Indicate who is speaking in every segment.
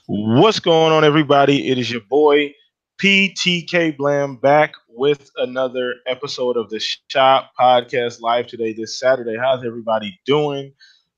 Speaker 1: What's going on, everybody? It is your boy PTK Blam back with another episode of the Shop Podcast Live today, this Saturday. How's everybody doing?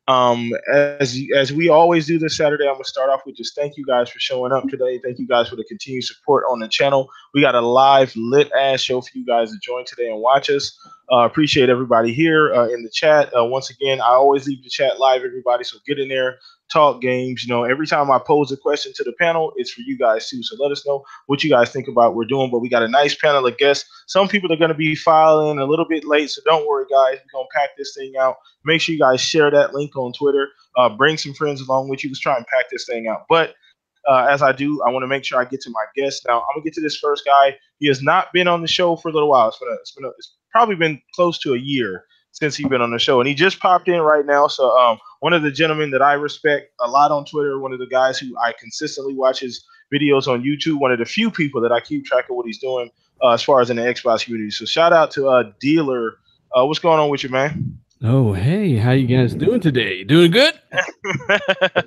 Speaker 1: As we always do this Saturday, I'm gonna start off with just thank you guys for showing up today. Thank you guys for the continued support on the channel. We got a live lit ass show for you guys to join today and watch us. Appreciate everybody here in the chat. Once again, I always leave the chat live, everybody. So get in there, talk games. Every time I pose a question to the panel, it's for you guys too. So let us know what you guys think about what we're doing. But we got a nice panel of guests. Some people are going to be filing a little bit late, so don't worry, guys. We're going to pack this thing out. Make sure you guys share that link on Twitter. Bring some friends along with you. Let's try and pack this thing out. But as I do, I want to make sure I get to my guest. Now, I'm going to get to this first guy. He has not been on the show for a little while. It's probably been close to a year since he's been on the show. And he just popped in right now. So one of the gentlemen that I respect a lot on Twitter, one of the guys who I consistently watch his videos on YouTube, one of the few people that I keep track of what he's doing as far as in the Xbox community. So shout out to Dealer. What's going on with you, man?
Speaker 2: Oh, hey, how you guys doing today? Doing good?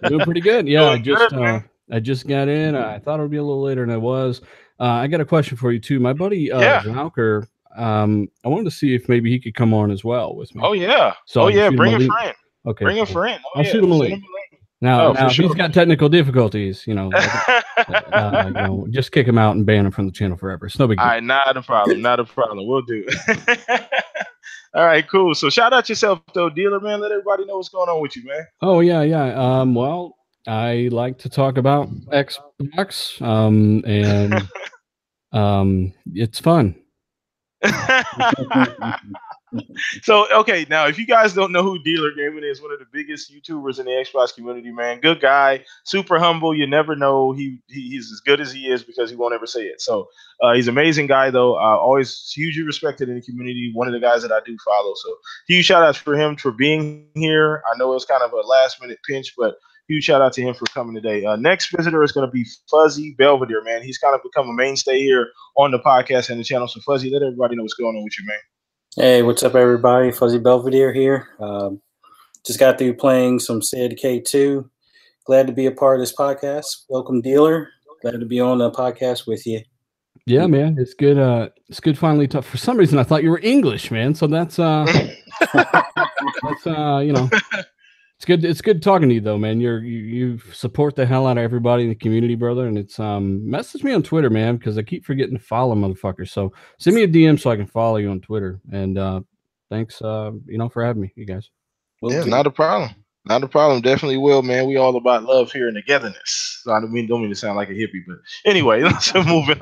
Speaker 2: Doing pretty good. Yeah, I just got in. I thought it would be a little later than I was. I got a question for you too. My buddy Zauker, I wanted to see if maybe he could come on as well with me.
Speaker 1: Oh yeah. Bring a friend.
Speaker 2: Okay.
Speaker 1: Bring a friend.
Speaker 2: I'll shoot him a link. Now if he's got technical difficulties, just kick him out and ban him from the channel forever. It's no big deal.
Speaker 1: All right, not a problem. Not a problem. We'll do. All right, cool. So shout out yourself though, Dealer, man. Let everybody know what's going on with you, man.
Speaker 2: Oh yeah. Well, I like to talk about Xbox, and it's fun.
Speaker 1: So, okay, now if you guys don't know who Dealer Gaming is, one of the biggest YouTubers in the Xbox community, man. Good guy, super humble. You never know he's as good as he is because he won't ever say it. So he's an amazing guy, though. Always hugely respected in the community. One of the guys that I do follow. So huge shout outs for him for being here. I know it was kind of a last minute pinch, but huge shout out to him for coming today. Next visitor is going to be Fuzzy Belvedere, man. He's kind of become a mainstay here on the podcast and the channel. So Fuzzy, let everybody know what's going on with you, man.
Speaker 3: Hey, what's up, everybody? Fuzzy Belvedere here. Just got through playing some State of K2. Glad to be a part of this podcast. Welcome, Dealer. Glad to be on the podcast with you.
Speaker 2: Yeah, man, it's good. It's good finally. For some reason, I thought you were English, man. So that's It's good. It's good talking to you, though, man. You support the hell out of everybody in the community, brother. And it's message me on Twitter, man, because I keep forgetting to follow motherfuckers. So send me a DM so I can follow you on Twitter. And thanks, for having me, you guys.
Speaker 1: Yeah, not a problem. Not a problem. Definitely will, man. We all about love here and togetherness. So I don't mean to sound like a hippie, but anyway, let's moving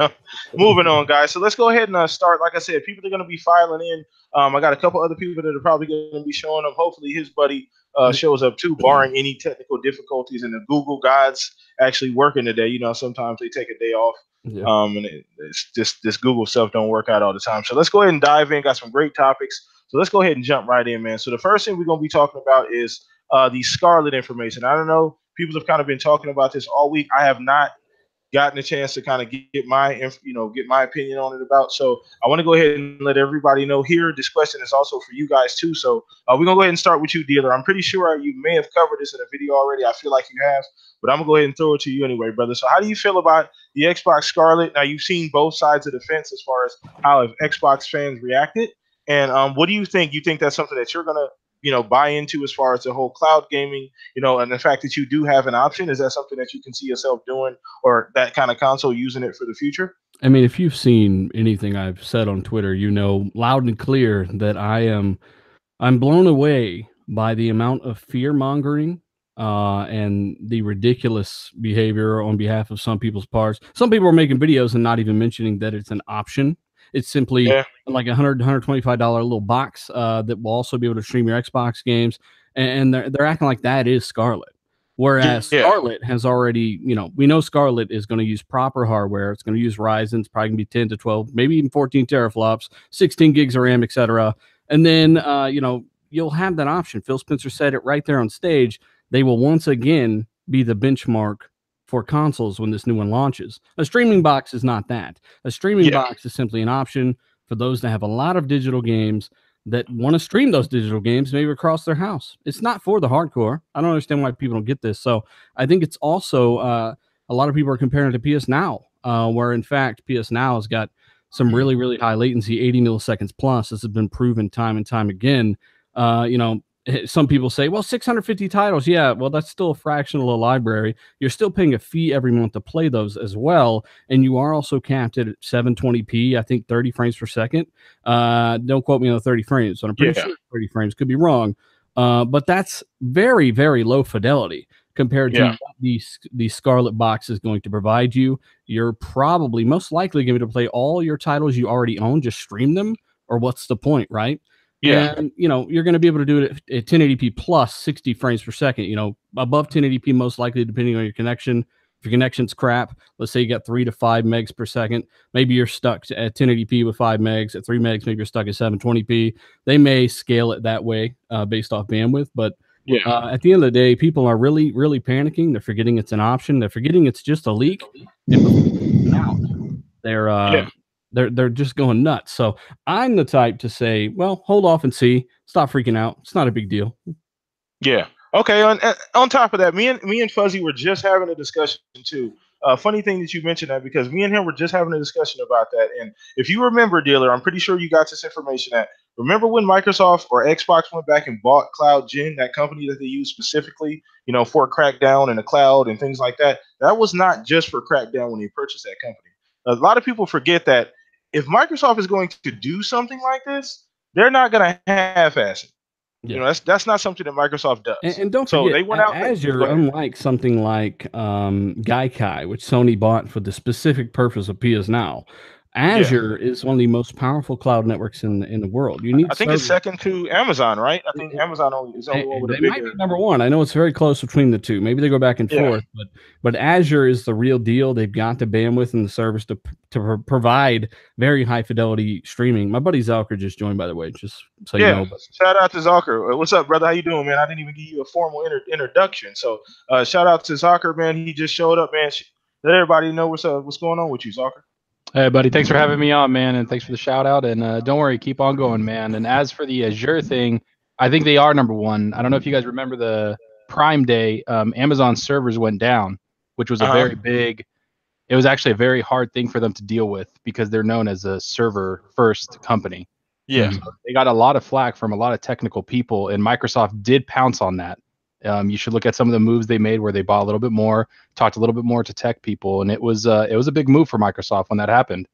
Speaker 1: on, guys. So let's go ahead and start. Like I said, people are going to be filing in. I got a couple other people that are probably going to be showing up. Hopefully, his buddy shows up too, barring any technical difficulties. And the Google gods actually working today. Sometimes they take a day off. Yeah. And it's just this Google stuff don't work out all the time. So let's go ahead and dive in. Got some great topics. So let's go ahead and jump right in, man. So the first thing we're going to be talking about is the Scarlet information. I don't know. People have kind of been talking about this all week. I have not gotten a chance to kind of get my opinion on it about. So I want to go ahead and let everybody know here. This question is also for you guys too. So we're gonna go ahead and start with you, Dealer. I'm pretty sure you may have covered this in a video already. I feel like you have, but I'm gonna go ahead and throw it to you anyway, brother. So how do you feel about the Xbox Scarlet? Now you've seen both sides of the fence as far as how Xbox fans reacted, and what do you think? You think that's something that you're gonna buy into as far as the whole cloud gaming, and the fact that you do have an option? Is that something that you can see yourself doing, or that kind of console using it for the future?
Speaker 2: I mean, if you've seen anything I've said on Twitter, loud and clear that I'm blown away by the amount of fear mongering and the ridiculous behavior on behalf of some people's parts. Some people are making videos and not even mentioning that it's an option. It's simply like $100, $125 little box that will also be able to stream your Xbox games, and they're acting like that is Scarlet. Whereas Scarlet has already, we know Scarlet is going to use proper hardware. It's going to use Ryzen. It's probably going to be 10 to 12, maybe even 14 teraflops, 16 gigs of RAM, etc. And then, you'll have that option. Phil Spencer said it right there on stage. They will once again be the benchmark for consoles when this new one launches. A streaming box is not that. A streaming box is simply an option for those that have a lot of digital games that want to stream those digital games maybe across their house. It's not for the hardcore. I don't understand why people don't get this. So I think it's also a lot of people are comparing it to PS Now, where in fact PS Now has got some really, really high latency, 80 milliseconds plus. This has been proven time and time again. Some people say, well, 650 titles. Yeah, well, that's still a fraction of the library. You're still paying a fee every month to play those as well. And you are also capped at 720p, I think 30 frames per second. Don't quote me on the 30 frames, but I'm pretty sure 30 frames. Could be wrong. But that's very, very low fidelity compared to what the Scarlet box is going to provide you. You're probably most likely going to play all your titles you already own, just stream them, or what's the point, right?
Speaker 1: Yeah.
Speaker 2: And, you're going to be able to do it at 1080p plus 60 frames per second, above 1080p, most likely, depending on your connection. If your connection's crap, let's say you got 3 to 5 megs per second, maybe you're stuck at 1080p with 5 megs. At 3 megs, maybe you're stuck at 720p. They may scale it that way based off bandwidth. But at the end of the day, people are really, really panicking. They're forgetting it's an option. They're forgetting it's just a leak. And out, they're just going nuts. So I'm the type to say, well, hold off and see. Stop freaking out. It's not a big deal.
Speaker 1: Yeah. Okay. On top of that, me and Fuzzy were just having a discussion too. Funny thing that you mentioned that, because me and him were just having a discussion about that. And if you remember, dealer, I'm pretty sure you got this information at. Remember when Microsoft or Xbox went back and bought CloudGen, that company that they use specifically, for Crackdown and the cloud and things like that? That was not just for Crackdown when they purchased that company. A lot of people forget that if Microsoft is going to do something like this, they're not going to half-ass it.
Speaker 2: Yeah.
Speaker 1: That's not something that Microsoft does.
Speaker 2: And don't forget,
Speaker 1: they went out
Speaker 2: Azure, unlike something like Gaikai, which Sony bought for the specific purpose of PS Now, Azure is one of the most powerful cloud networks in the world.
Speaker 1: I think it's second to Amazon, right? I think Amazon is only one with a bigger.
Speaker 2: Might be number one. I know it's very close between the two. Maybe they go back and forth, but Azure is the real deal. They've got the bandwidth and the service to provide very high fidelity streaming. My buddy Zalker just joined, by the way, just so you know.
Speaker 1: Shout out to Zalker. What's up, brother? How you doing, man? I didn't even give you a formal introduction. So shout out to Zalker, man. He just showed up, man. Let everybody know what's going on with you, Zalker.
Speaker 4: Hey, buddy. Thanks for having me on, man, and thanks for the shout out. And don't worry, keep on going, man. And as for the Azure thing, I think they are number one. I don't know if you guys remember the Prime Day, Amazon servers went down, which was a very big. It was actually a very hard thing for them to deal with because they're known as a server first company.
Speaker 1: Yeah,
Speaker 4: so they got a lot of flack from a lot of technical people, and Microsoft did pounce on that. You should look at some of the moves they made where they bought a little bit more, talked a little bit more to tech people, and it was a big move for Microsoft when that happened.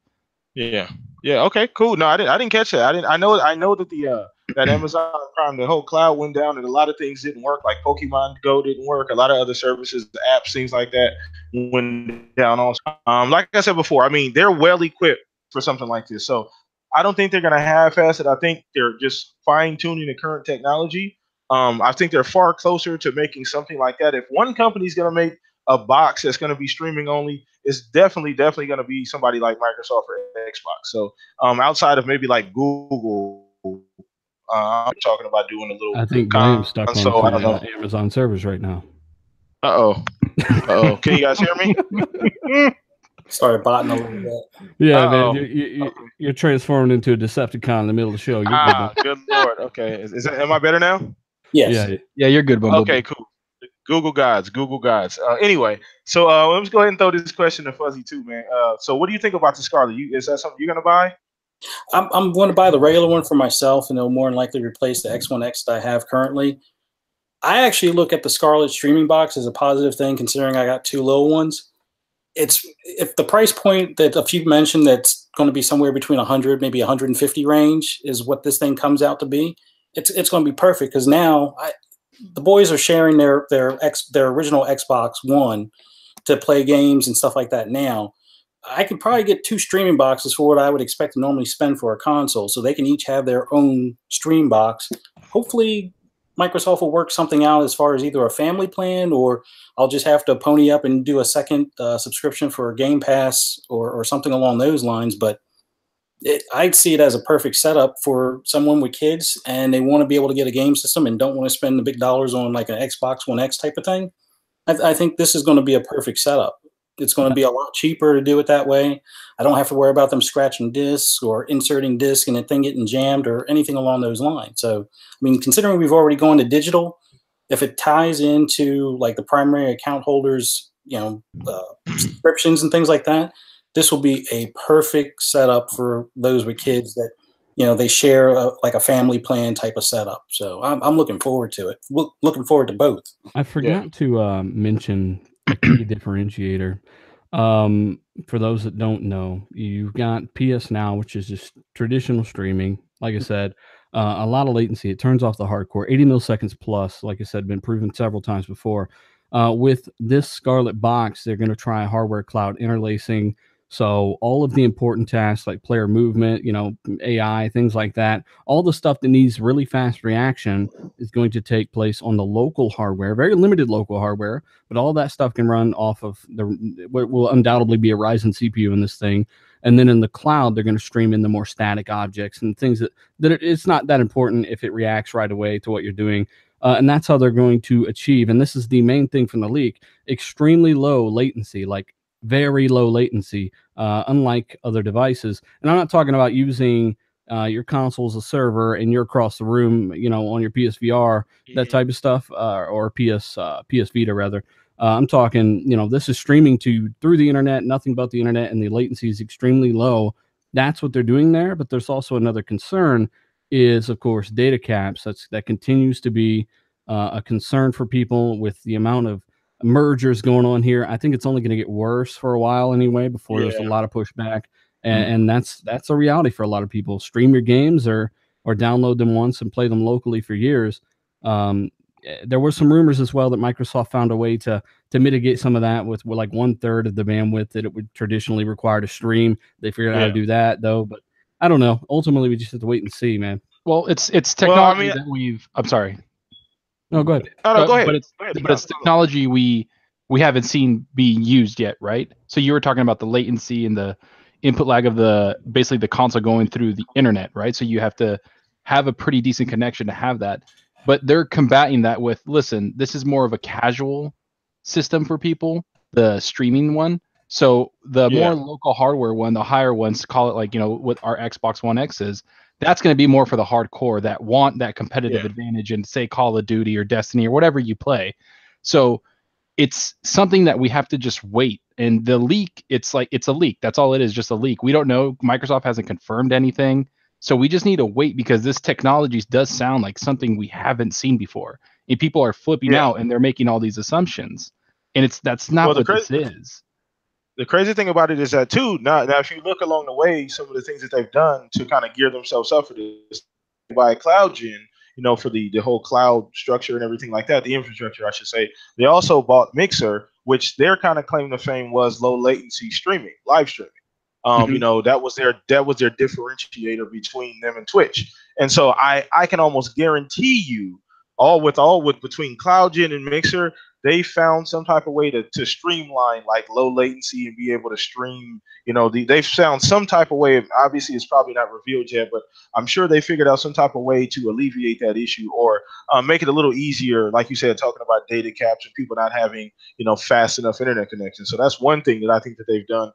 Speaker 1: Yeah. Okay. Cool. No, I didn't catch that. I know that that Amazon Prime, the whole cloud went down, and a lot of things didn't work. Like Pokemon Go didn't work. A lot of other services, apps, things like that went down. Also, like I said before, I mean, they're well equipped for something like this. So I don't think they're going to half-ass it. I think they're just fine-tuning the current technology. I think they're far closer to making something like that. If one company's going to make a box that's going to be streaming only, it's definitely going to be somebody like Microsoft or Xbox. So outside of maybe like Google, I'm talking about doing a little.
Speaker 2: I think Graham's stuck on
Speaker 1: I don't know.
Speaker 2: Amazon servers right now.
Speaker 1: Uh-oh. Can you guys hear me?
Speaker 3: Started botting a little bit.
Speaker 2: Yeah, man, you're transforming into a Decepticon in the middle of the show.
Speaker 1: Good Lord. Okay, am I better now?
Speaker 3: Yes.
Speaker 4: Yeah, you're good, Bumblebee.
Speaker 1: Okay, cool. Google gods. Anyway, so let's go ahead and throw this question to Fuzzy too, man. So what do you think about the Scarlet? Is that something you're gonna buy?
Speaker 3: I'm going to buy the regular one for myself, and it'll more than likely replace the X1X that I have currently. I actually look at the Scarlet streaming box as a positive thing, considering I got two little ones. If the price point that a few mentioned, that's going to be somewhere between 100, maybe 150 range, is what this thing comes out to be. It's going to be perfect, because now the boys are sharing their original Xbox One to play games and stuff like that. Now I could probably get two streaming boxes for what I would expect to normally spend for a console, so they can each have their own stream box. Hopefully Microsoft will work something out as far as either a family plan, or I'll just have to pony up and do a second subscription for Game Pass or something along those lines. But I'd see it as a perfect setup for someone with kids and they want to be able to get a game system and don't want to spend the big dollars on like an Xbox One X type of thing. I think this is going to be a perfect setup. It's going to be a lot cheaper to do it that way. I don't have to worry about them scratching discs or inserting disc and the thing getting jammed or anything along those lines. So, I mean, considering we've already gone to digital, if it ties into like the primary account holders subscriptions and things like that, this will be a perfect setup for those with kids that they share like a family plan type of setup. So I'm looking forward to it. Looking forward to both.
Speaker 2: I forgot to mention a key differentiator. For those that don't know, you've got PS Now, which is just traditional streaming. Like I said, a lot of latency. It turns off the hardcore 80 milliseconds plus. Like I said, been proven several times before. With this Scarlet box, they're going to try hardware cloud interlacing. So all of the important tasks like player movement, AI, things like that, all the stuff that needs really fast reaction is going to take place on the local hardware, very limited local hardware, but all that stuff can run off of what will undoubtedly be a Ryzen CPU in this thing. And then in the cloud, they're going to stream in the more static objects and things that it's not that important if it reacts right away to what you're doing. And that's how they're going to achieve. And this is the main thing from the leak: extremely low latency, like very low latency, unlike other devices. And I'm not talking about using your console as a server and you're across the room, on your PSVR, that type of stuff, or PS Vita rather. I'm talking, this is streaming through the internet, nothing but the internet, and the latency is extremely low. That's what they're doing there. But there's also another concern is, of course, data caps. That continues to be a concern for people with the amount of mergers going on here. I think it's only going to get worse for a while anyway before there's a lot of pushback, and that's a reality for a lot of people. Stream your games or download them once and play them locally for years. There were some rumors as well that Microsoft found a way to mitigate some of that with like 1/3 of the bandwidth that it would traditionally require to stream. They figured out how to do that though, but I don't know. Ultimately, we just have to wait and see, man.
Speaker 4: Well, it's technology that we've. I'm sorry.
Speaker 2: No, go ahead.
Speaker 1: No, go ahead.
Speaker 4: But it's technology we haven't seen being used yet, right? So you were talking about the latency and the input lag of basically the console going through the internet, right? So you have to have a pretty decent connection to have that. But they're combating that with, listen, this is more of a casual system for people, the streaming one. So the more local hardware one, the higher ones, call it like, what our Xbox One X is, that's going to be more for the hardcore that want that competitive advantage in, say, Call of Duty or Destiny or whatever you play. So it's something that we have to just wait. And the leak, it's a leak. That's all it is, just a leak. We don't know. Microsoft hasn't confirmed anything. So we just need to wait because this technology does sound like something we haven't seen before. And people are flipping out and they're making all these assumptions. And that's not what this is.
Speaker 1: The crazy thing about it is that too, now if you look along the way, some of the things that they've done to kind of gear themselves up for this by CloudGen, for the whole cloud structure and everything like that, the infrastructure, I should say. They also bought Mixer, which their kind of claim to fame was low latency streaming, live streaming. That was their differentiator between them and Twitch. And so I can almost guarantee you, between CloudGen and Mixer, they found some type of way to streamline like low latency and be able to stream. They've found some type of way. Obviously, it's probably not revealed yet, but I'm sure they figured out some type of way to alleviate that issue or make it a little easier. Like you said, talking about data caps and people not having fast enough internet connection. So that's one thing that I think that they've done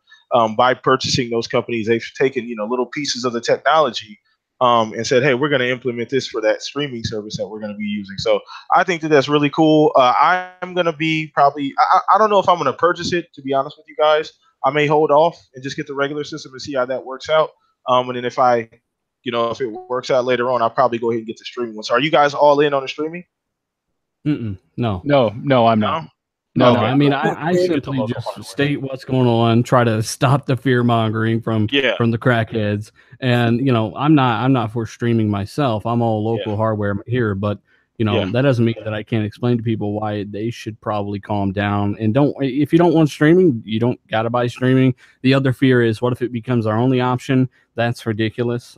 Speaker 1: by purchasing those companies. They've taken little pieces of the technology. And said, hey, we're going to implement this for that streaming service that we're going to be using. So I think that that's really cool. I'm going to be probably, I don't know if I'm going to purchase it, to be honest with you guys. I may hold off and just get the regular system and see how that works out. And then if if it works out later on, I'll probably go ahead and get the streaming one. So are you guys all in on the streaming?
Speaker 2: No,
Speaker 4: I'm not.
Speaker 2: No, I mean, I simply just state what's going on, try to stop the fear mongering from the crackheads. And, I'm not for streaming myself. I'm all local hardware here, but that doesn't mean that I can't explain to people why they should probably calm down and if you don't want streaming, you don't got to buy streaming. The other fear is, what if it becomes our only option? That's ridiculous.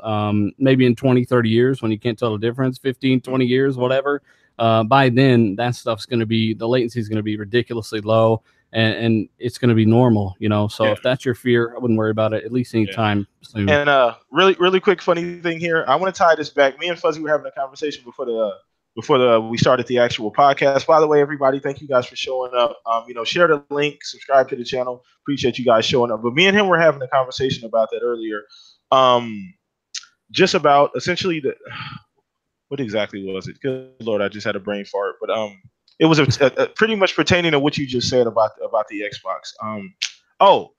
Speaker 2: Maybe in 20, 30 years when you can't tell the difference, 15, 20 years, whatever. By then, that stuff's going to be, the latency is going to be ridiculously low, and it's going to be normal, So if that's your fear, I wouldn't worry about it, at least anytime soon.
Speaker 1: And really, really quick, funny thing here. I want to tie this back. Me and Fuzzy were having a conversation before we started the actual podcast. By the way, everybody, thank you guys for showing up. Share the link, subscribe to the channel. Appreciate you guys showing up. But me and him were having a conversation about that earlier. Just about essentially what exactly was it? Good Lord, I just had a brain fart. But it was pretty much pertaining to what you just said about the Xbox.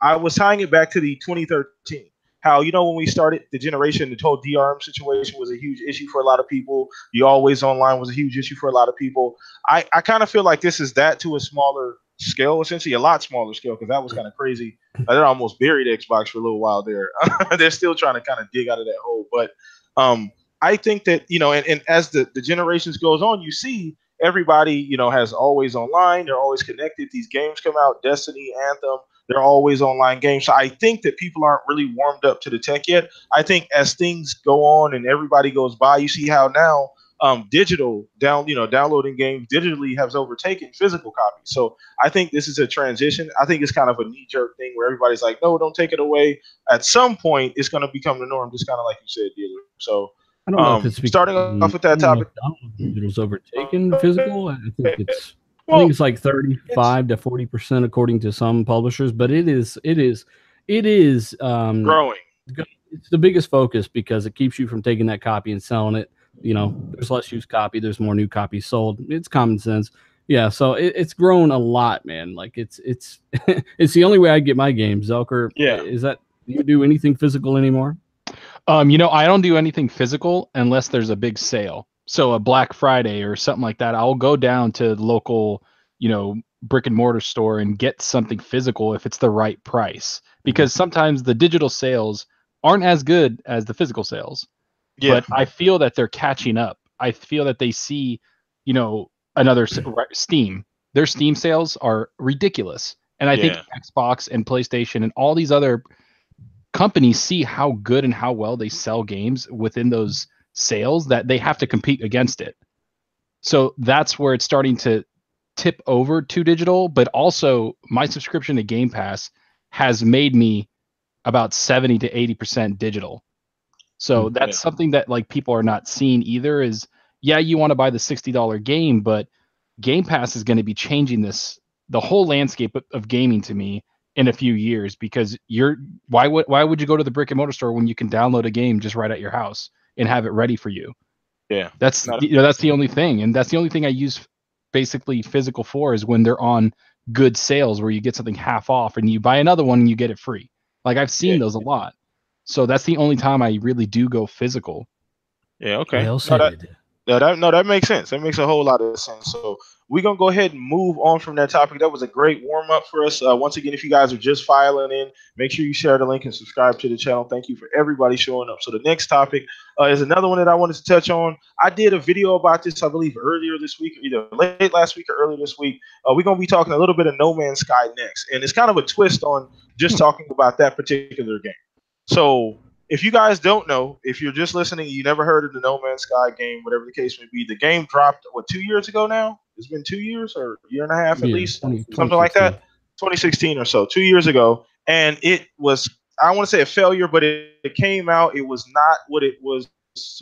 Speaker 1: I was tying it back to the 2013. How, when we started the generation, the whole DRM situation was a huge issue for a lot of people. The always online was a huge issue for a lot of people. I kind of feel like this is that to a smaller scale, essentially a lot smaller scale, because that was kind of crazy. They almost buried Xbox for a little while there. They're still trying to kind of dig out of that hole. But I think that, and as the generations goes on, you see everybody, has always online. They're always connected. These games come out, Destiny, Anthem. They're always online games. So I think that people aren't really warmed up to the tech yet. I think as things go on and everybody goes by, you see how now digital downloading games digitally has overtaken physical copies. So I think this is a transition. I think it's kind of a knee-jerk thing where everybody's like, no, don't take it away. At some point, it's going to become the norm, just kind of like you said, dealer. So
Speaker 2: I don't know if it's
Speaker 1: starting off with that topic.
Speaker 2: Digital's overtaken physical. I think it's like 35 to 40% according to some publishers, but it is
Speaker 1: growing.
Speaker 2: It's the biggest focus because it keeps you from taking that copy and selling it. There's less used copy, there's more new copies sold. It's common sense. Yeah, so it's grown a lot, man. Like it's it's the only way I get my games. Zelker, is that, do you do anything physical anymore?
Speaker 4: I don't do anything physical unless there's a big sale. So a Black Friday or something like that, I'll go down to the local, brick and mortar store and get something physical if it's the right price. Because sometimes the digital sales aren't as good as the physical sales. Yeah. But I feel that they're catching up. I feel that they see, another Steam. Their Steam sales are ridiculous. And I think Xbox and PlayStation and all these other companies see how good and how well they sell games within those sales that they have to compete against it. So that's where it's starting to tip over to digital, but also my subscription to Game Pass has made me about 70 to 80% digital. So that's something that like people are not seeing either is, you want to buy the $60 game, but Game Pass is going to be changing the whole landscape of gaming to me in a few years, because why would you go to the brick and mortar store when you can download a game just right at your house and have it ready for you?
Speaker 1: Yeah.
Speaker 4: That's that's the only thing. And that's the only thing I use basically physical for, is when they're on good sales where you get something half off and you buy another one and you get it free. Like I've seen those a lot. So that's the only time I really do go physical.
Speaker 1: Yeah, okay. That makes sense. That makes a whole lot of sense. So we're going to go ahead and move on from that topic. That was a great warm-up for us. Once again, if you guys are just filing in, make sure you share the link and subscribe to the channel. Thank you for everybody showing up. So the next topic is another one that I wanted to touch on. I did a video about this, I believe, earlier this week, either late last week or earlier this week. We're going to be talking a little bit of No Man's Sky next. And it's kind of a twist on just talking about that particular game. So if you guys don't know, if you're just listening, you never heard of the No Man's Sky game, whatever the case may be, the game dropped, 2 years ago now? It's been 2 years or a year and a half at least, something like that. 2016 or so, 2 years ago. And it was, I don't want to say a failure, but it came out. It was not what it was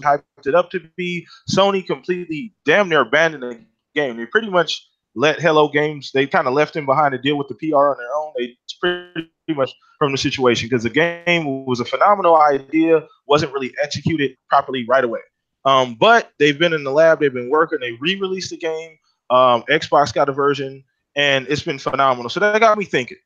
Speaker 1: hyped it up to be. Sony completely damn near abandoned the game. They pretty much let Hello Games, they kind of left them behind to deal with the PR on their own. They pretty much from the situation, because the game was a phenomenal idea, wasn't really executed properly right away. But they've been in the lab, they've been working, they re-released the game. Xbox got a version, and it's been phenomenal. So that got me thinking,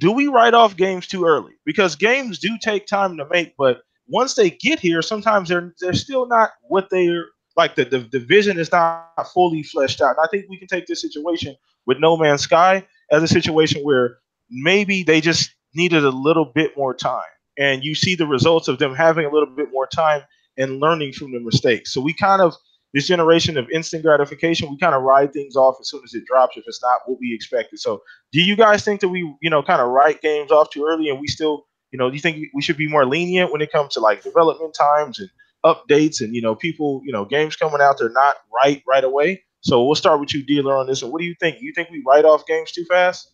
Speaker 1: do we write off games too early? Because games do take time to make, but once they get here, sometimes they're still not what they're like. The vision is not fully fleshed out. And I think we can take this situation with No Man's Sky as a situation where maybe they just needed a little bit more time. And you see the results of them having a little bit more time and learning from the mistakes. So we kind of, this generation of instant gratification, we kind of ride things off as soon as it drops if it's not what we expected. So do you guys think that we, kind of write games off too early, and we still, do you think we should be more lenient when it comes to like development times and updates and, people, games coming out, they're not right away? So we'll start with you, dealer, on this. And what do you think? You think we write off games too fast?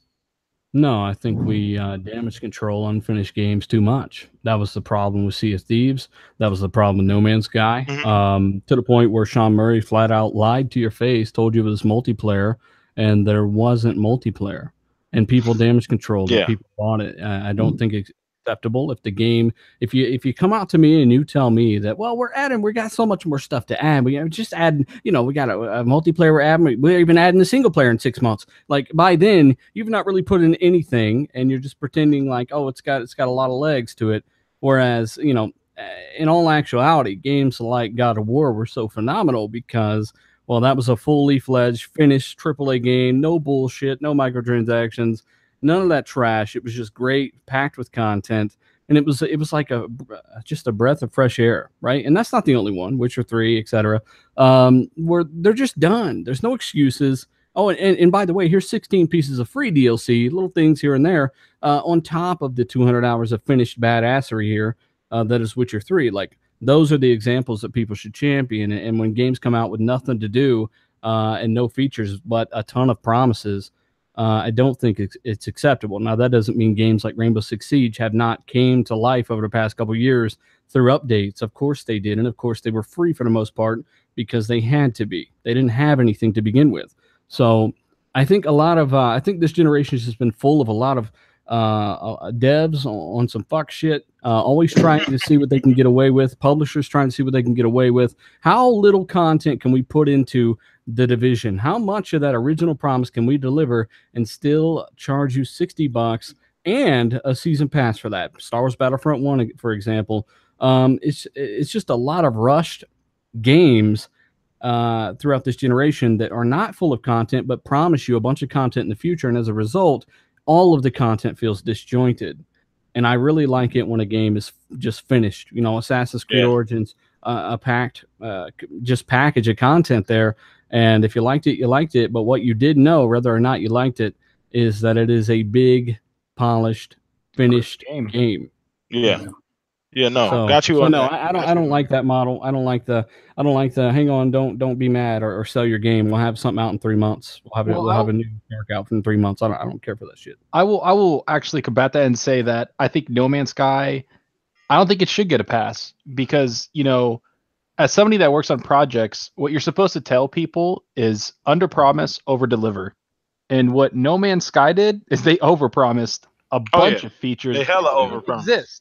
Speaker 2: No, I think we damage control unfinished games too much. That was the problem with Sea of Thieves. That was the problem with No Man's Sky. To the point where Sean Murray flat out lied to your face, told you it was multiplayer, and there wasn't multiplayer. And people damage controlled it. People bought it. I don't think acceptable. If the game, if you come out to me and you tell me that, well, we got so much more stuff to add. We just add, we got a multiplayer we're adding. We're even adding a single player in 6 months. Like by then, you've not really put in anything, and you're just pretending like, oh, it's got a lot of legs to it. Whereas, in all actuality, games like God of War were so phenomenal because, well, that was a fully fledged, finished AAA game, no bullshit, no microtransactions, none of that trash. It was just great, packed with content, and it was like just a breath of fresh air, right? And that's not the only one. Witcher 3, etc. Where they're just done. There's no excuses. Oh, and by the way, here's 16 pieces of free DLC, little things here and there, on top of the 200 hours of finished badassery here. That is Witcher 3. Like, those are the examples that people should champion. And when games come out with nothing to do and no features but a ton of promises, I don't think it's acceptable. Now, that doesn't mean games like Rainbow Six Siege have not came to life over the past couple of years through updates. Of course they did. And of course they were free for the most part because they had to be. They didn't have anything to begin with. So I think I think this generation has been full of a lot of devs on some fuck shit, always trying to see what they can get away with, publishers trying to see what they can get away with. How little content can we put into The Division? How much of that original promise can we deliver and still charge you $60 and a season pass for that? Star Wars Battlefront 1, for example. It's just a lot of rushed games throughout this generation that are not full of content but promise you a bunch of content in the future, and as a result, all of the content feels disjointed. And I really like it when a game is just finished. Assassin's Creed Origins, just package of content there. And if you liked it, you liked it. But what you did know, whether or not you liked it, is that it is a big, polished, finished game.
Speaker 1: Yeah. Yeah, no,
Speaker 2: So,
Speaker 1: got you.
Speaker 2: So no, I don't like that model. I don't like the hang on, don't be mad or sell your game. We'll have something out in 3 months. We'll have a new workout in 3 months. I don't care for that shit.
Speaker 4: I will actually combat that and say that I think No Man's Sky, I don't think it should get a pass because, as somebody that works on projects, what you're supposed to tell people is under promise, over deliver. And what No Man's Sky did is they overpromised a bunch of features.
Speaker 1: They hella overpromised.
Speaker 4: Exist.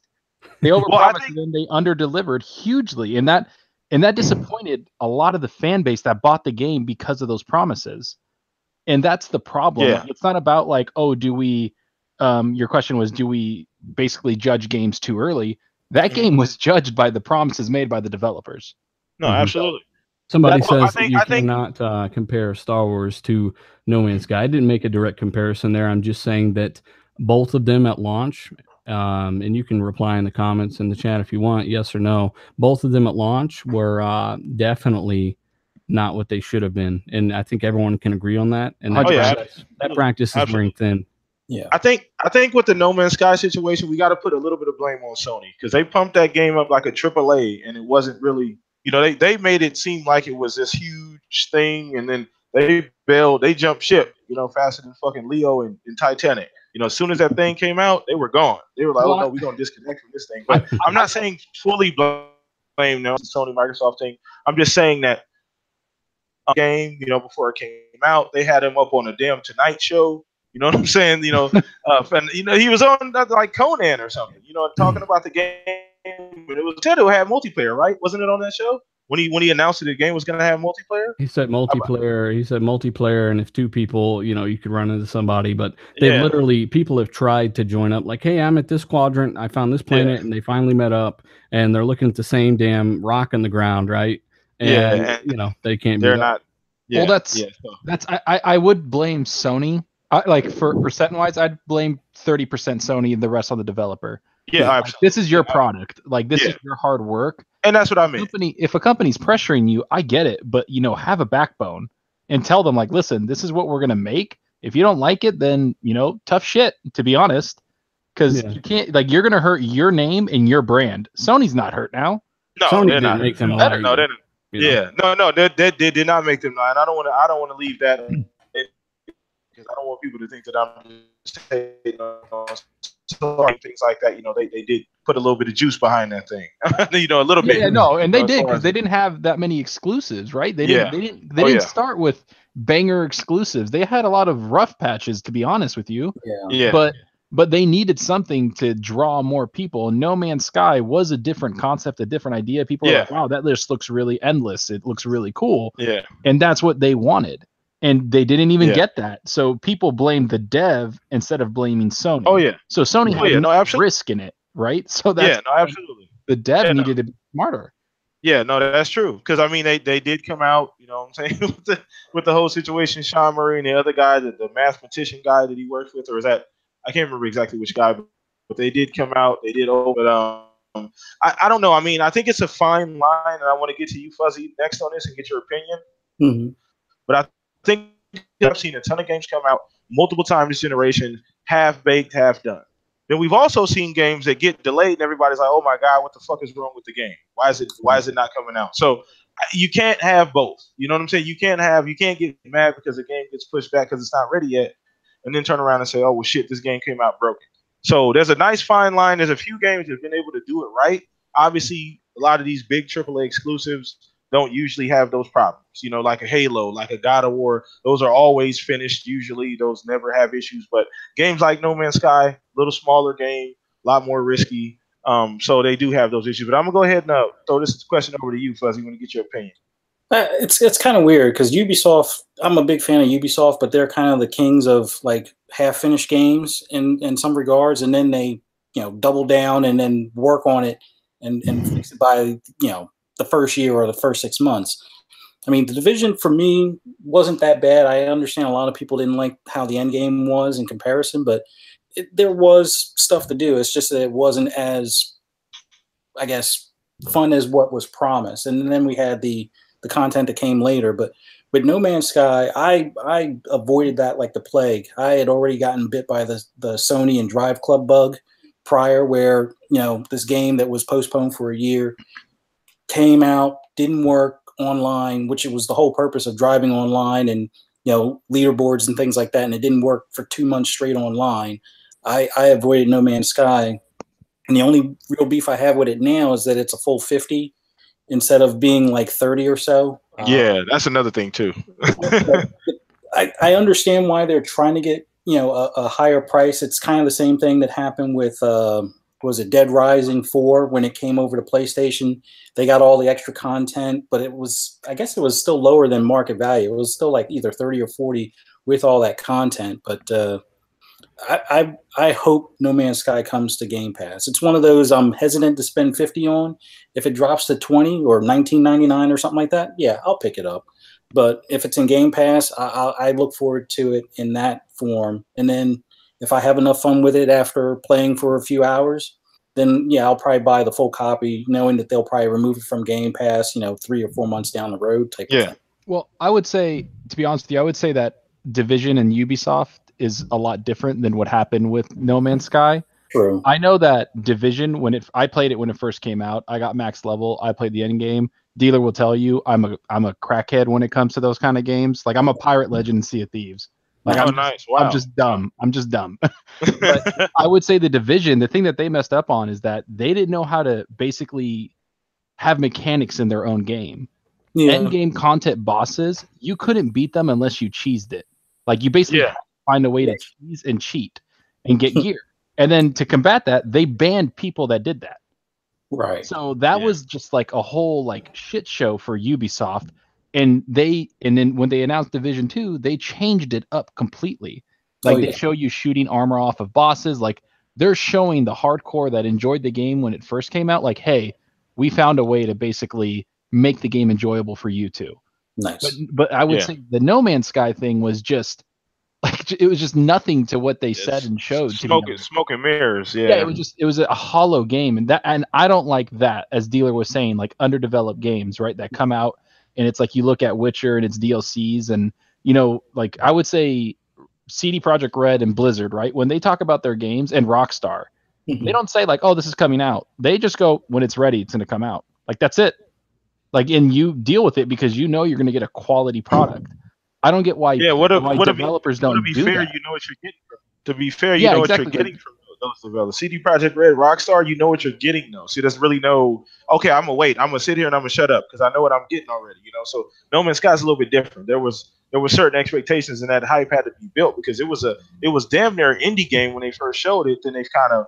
Speaker 4: They overpromised and then they underdelivered hugely, and that disappointed a lot of the fan base that bought the game because of those promises. And that's the problem.
Speaker 1: Yeah.
Speaker 4: Like, it's not about like, oh, do we? Your question was, do we basically judge games too early? That game was judged by the promises made by the developers.
Speaker 1: No, absolutely.
Speaker 2: Somebody says that you cannot compare Star Wars to No Man's Sky. I didn't make a direct comparison there. I'm just saying that both of them at launch. And you can reply in the comments in the chat if you want, yes or no. Both of them at launch were definitely not what they should have been, and I think everyone can agree on that. And that practice is wearing thin.
Speaker 1: Yeah, I think with the No Man's Sky situation, we got to put a little bit of blame on Sony because they pumped that game up like a AAA, and it wasn't really. They made it seem like it was this huge thing, and then they jumped ship. Faster than fucking Leo in Titanic. As soon as that thing came out, they were gone. They were like, "Oh no, we're gonna disconnect from this thing." But I'm not saying fully blame the Sony Microsoft thing. I'm just saying that game, before it came out, they had him up on a damn Tonight Show. You know what I'm saying? And he was on like Conan or something. Talking about the game. But it was said it had multiplayer, right? Wasn't it on that show? When he announced that the game was going to have multiplayer?
Speaker 2: He said multiplayer. And if two people, you could run into somebody. But people have tried to join up. Like, hey, I'm at this quadrant. I found this planet. And they finally met up. And they're looking at the same damn rock in the ground, right? And, they can't be.
Speaker 1: They're not.
Speaker 4: Yeah, well, that's I would blame Sony. For percent-wise, I'd blame 30% Sony and the rest on the developer.
Speaker 1: Yeah, absolutely.
Speaker 4: This is your product. Like, this is your hard work.
Speaker 1: And that's what I mean.
Speaker 4: If a company's pressuring you, I get it. But, have a backbone and tell them, like, listen, this is what we're going to make. If you don't like it, then, tough shit, to be honest. Because you can't, like, you're going to hurt your name and your brand. Sony's not hurt now.
Speaker 1: No,
Speaker 2: Sony
Speaker 1: they're not.
Speaker 2: Make them better.
Speaker 1: No, they didn't. Yeah. No, they did not make them lie. And I don't want to leave that because I don't want people to think that I'm just hating on things like that. They did put a little bit of juice behind that thing. A little bit.
Speaker 4: Yeah, no, and they did because they didn't have that many exclusives, right? They didn't start with banger exclusives. They had a lot of rough patches, to be honest with you.
Speaker 1: Yeah.
Speaker 4: But but they needed something to draw more people. And No Man's Sky was a different concept, a different idea. People were like, wow, that list looks really endless. It looks really cool.
Speaker 1: Yeah.
Speaker 4: And that's what they wanted. And they didn't even get that. So people blamed the dev instead of blaming Sony.
Speaker 1: Oh, yeah.
Speaker 4: So Sony had no risk in it, right? So that's
Speaker 1: absolutely.
Speaker 4: The dev needed to be smarter.
Speaker 1: Yeah, no, that's true. Because I mean, they did come out, you know what I'm saying, with the whole situation, Sean Murray and the other guy, the mathematician guy that he worked with, or is that, I can't remember exactly which guy, but they did come out. They did open. I don't know. I mean, I think it's a fine line, and I want to get to you, Fuzzy, next on this and get your opinion.
Speaker 3: Mm-hmm.
Speaker 1: But I think I've seen a ton of games come out multiple times this generation, half baked, half done. Then we've also seen games that get delayed, and everybody's like, "Oh my God, what the fuck is wrong with the game? Why is it not coming out?" So you can't have both. You know what I'm saying? You can't get mad because the game gets pushed back because it's not ready yet, and then turn around and say, "Oh well, shit, this game came out broken." So there's a nice fine line. There's a few games that have been able to do it right. Obviously, a lot of these big AAA exclusives don't usually have those problems. You know, like a Halo, like a God of War. Those are always finished. Usually, those never have issues. But games like No Man's Sky, a little smaller game, a lot more risky. So they do have those issues. But I'm gonna go ahead and throw this question over to you, Fuzzy. I want to get your opinion.
Speaker 3: It's kind of weird because Ubisoft, I'm a big fan of Ubisoft, but they're kind of the kings of like half-finished games in some regards, and then they double down and then work on it and fix it by the first year or the first 6 months. I mean, The Division for me wasn't that bad. I understand a lot of people didn't like how the end game was in comparison, but there was stuff to do. It's just that it wasn't as, I guess, fun as what was promised. And then we had the content that came later. But with No Man's Sky, I avoided that like the plague. I had already gotten bit by the Sony and Drive Club bug prior, where this game that was postponed for a year came out, didn't work online, which it was the whole purpose of driving online and leaderboards and things like that, and it didn't work for 2 months straight online. I avoided No Man's Sky, and the only real beef I have with it now is that it's a full 50 instead of being like 30 or so.
Speaker 1: Yeah, that's another thing too.
Speaker 3: I understand why they're trying to get a higher price. It's kind of the same thing that happened with was it Dead Rising 4 when it came over to PlayStation. They got all the extra content, but I guess it was still lower than market value. It was still like either 30 or 40 with all that content. But I hope No Man's Sky comes to Game Pass. It's one of those I'm hesitant to spend 50 on. If it drops to 20 or $19.99 or something like that, yeah, I'll pick it up. But if it's in Game Pass, I look forward to it in that form. And then if I have enough fun with it after playing for a few hours, then yeah, I'll probably buy the full copy, knowing that they'll probably remove it from Game Pass, 3 or 4 months down the road type of thing.
Speaker 4: Well, I would say, to be honest with you, I would say that Division and Ubisoft is a lot different than what happened with No Man's Sky.
Speaker 3: True.
Speaker 4: I know that Division, I played it when it first came out. I got max level. I played the end game. Dealer will tell you I'm a crackhead when it comes to those kind of games. Like I'm a pirate legend in Sea of Thieves. Like
Speaker 1: nice. Wow.
Speaker 4: I'm just dumb. But I would say the Division, the thing that they messed up on is that they didn't know how to basically have mechanics in their own game. Yeah. End game content bosses, you couldn't beat them unless you cheesed it. Like you basically had to find a way to cheese and cheat and get gear. And then to combat that, they banned people that did that.
Speaker 3: Right.
Speaker 4: So that was just like a whole like shit show for Ubisoft. And then when they announced Division 2, they changed it up completely. Like they show you shooting armor off of bosses. Like they're showing the hardcore that enjoyed the game when it first came out. Like, hey, we found a way to basically make the game enjoyable for you too.
Speaker 3: Nice.
Speaker 4: But I would say the No Man's Sky thing was just like it was just nothing to what they said and showed.
Speaker 1: Smoke and mirrors. Yeah.
Speaker 4: Yeah, it was a hollow game, and I don't like that. As Dealer was saying, like underdeveloped games, right? That come out. And it's like you look at Witcher and its DLCs, and like I would say CD Projekt Red and Blizzard, right? When they talk about their games and Rockstar, they don't say like, "Oh, this is coming out." They just go, "When it's ready, it's going to come out." Like that's it. Like, and you deal with it because you're going to get a quality product. I don't get why.
Speaker 1: Yeah,
Speaker 4: why developers don't do
Speaker 1: fair,
Speaker 4: that.
Speaker 1: you know what you're getting from. To be fair, you know what you're getting from those developers. CD Projekt Red, Rockstar, you know what you're getting though. See, there's really no. Okay, I'm gonna wait. I'm gonna sit here and I'm gonna shut up because I know what I'm getting already. So No Man's Sky is a little bit different. There was there were certain expectations, and that hype had to be built because it was damn near an indie game when they first showed it. Then they've kind of,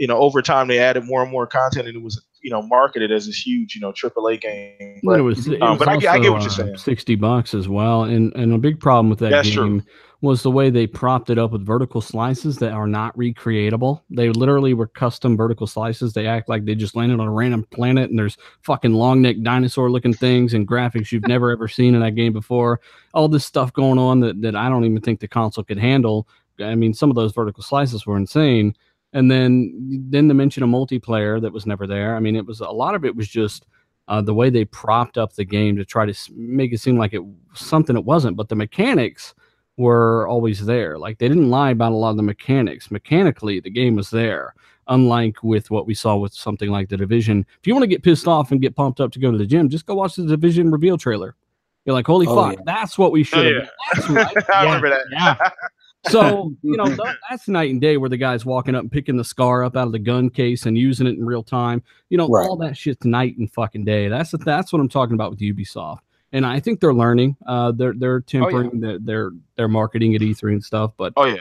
Speaker 1: over time they added more and more content, and it was, marketed as this huge, AAA game. But
Speaker 2: it was
Speaker 1: but I get what you're saying.
Speaker 2: $60 as well, and a big problem with that
Speaker 1: That's
Speaker 2: game
Speaker 1: true.
Speaker 2: was the way they propped it up with vertical slices that are not recreatable. They literally were custom vertical slices. They act like they just landed on a random planet and there's fucking long neck dinosaur looking things and graphics you've never ever seen in that game before. All this stuff going on that I don't even think the console could handle. I mean, some of those vertical slices were insane. And then the mention of multiplayer that was never there. I mean, it was a lot of it was just the way they propped up the game to try to make it seem like it was something it wasn't. But the mechanics were always there. Like, they didn't lie about a lot of the mechanics. Mechanically, the game was there, unlike with what we saw with something like The Division. If you want to get pissed off and get pumped up to go to the gym, just go watch the Division reveal trailer. You're like, holy fuck,
Speaker 3: yeah.
Speaker 2: That's what we should have done. That's right.
Speaker 1: I remember that.
Speaker 2: Yeah. So, that's night and day where the guy's walking up and picking the scar up out of the gun case and using it in real time.
Speaker 3: Right.
Speaker 2: All that shit's night and fucking day. That's what I'm talking about with Ubisoft. And I think they're learning. They're tempering their marketing at E3 and stuff. But I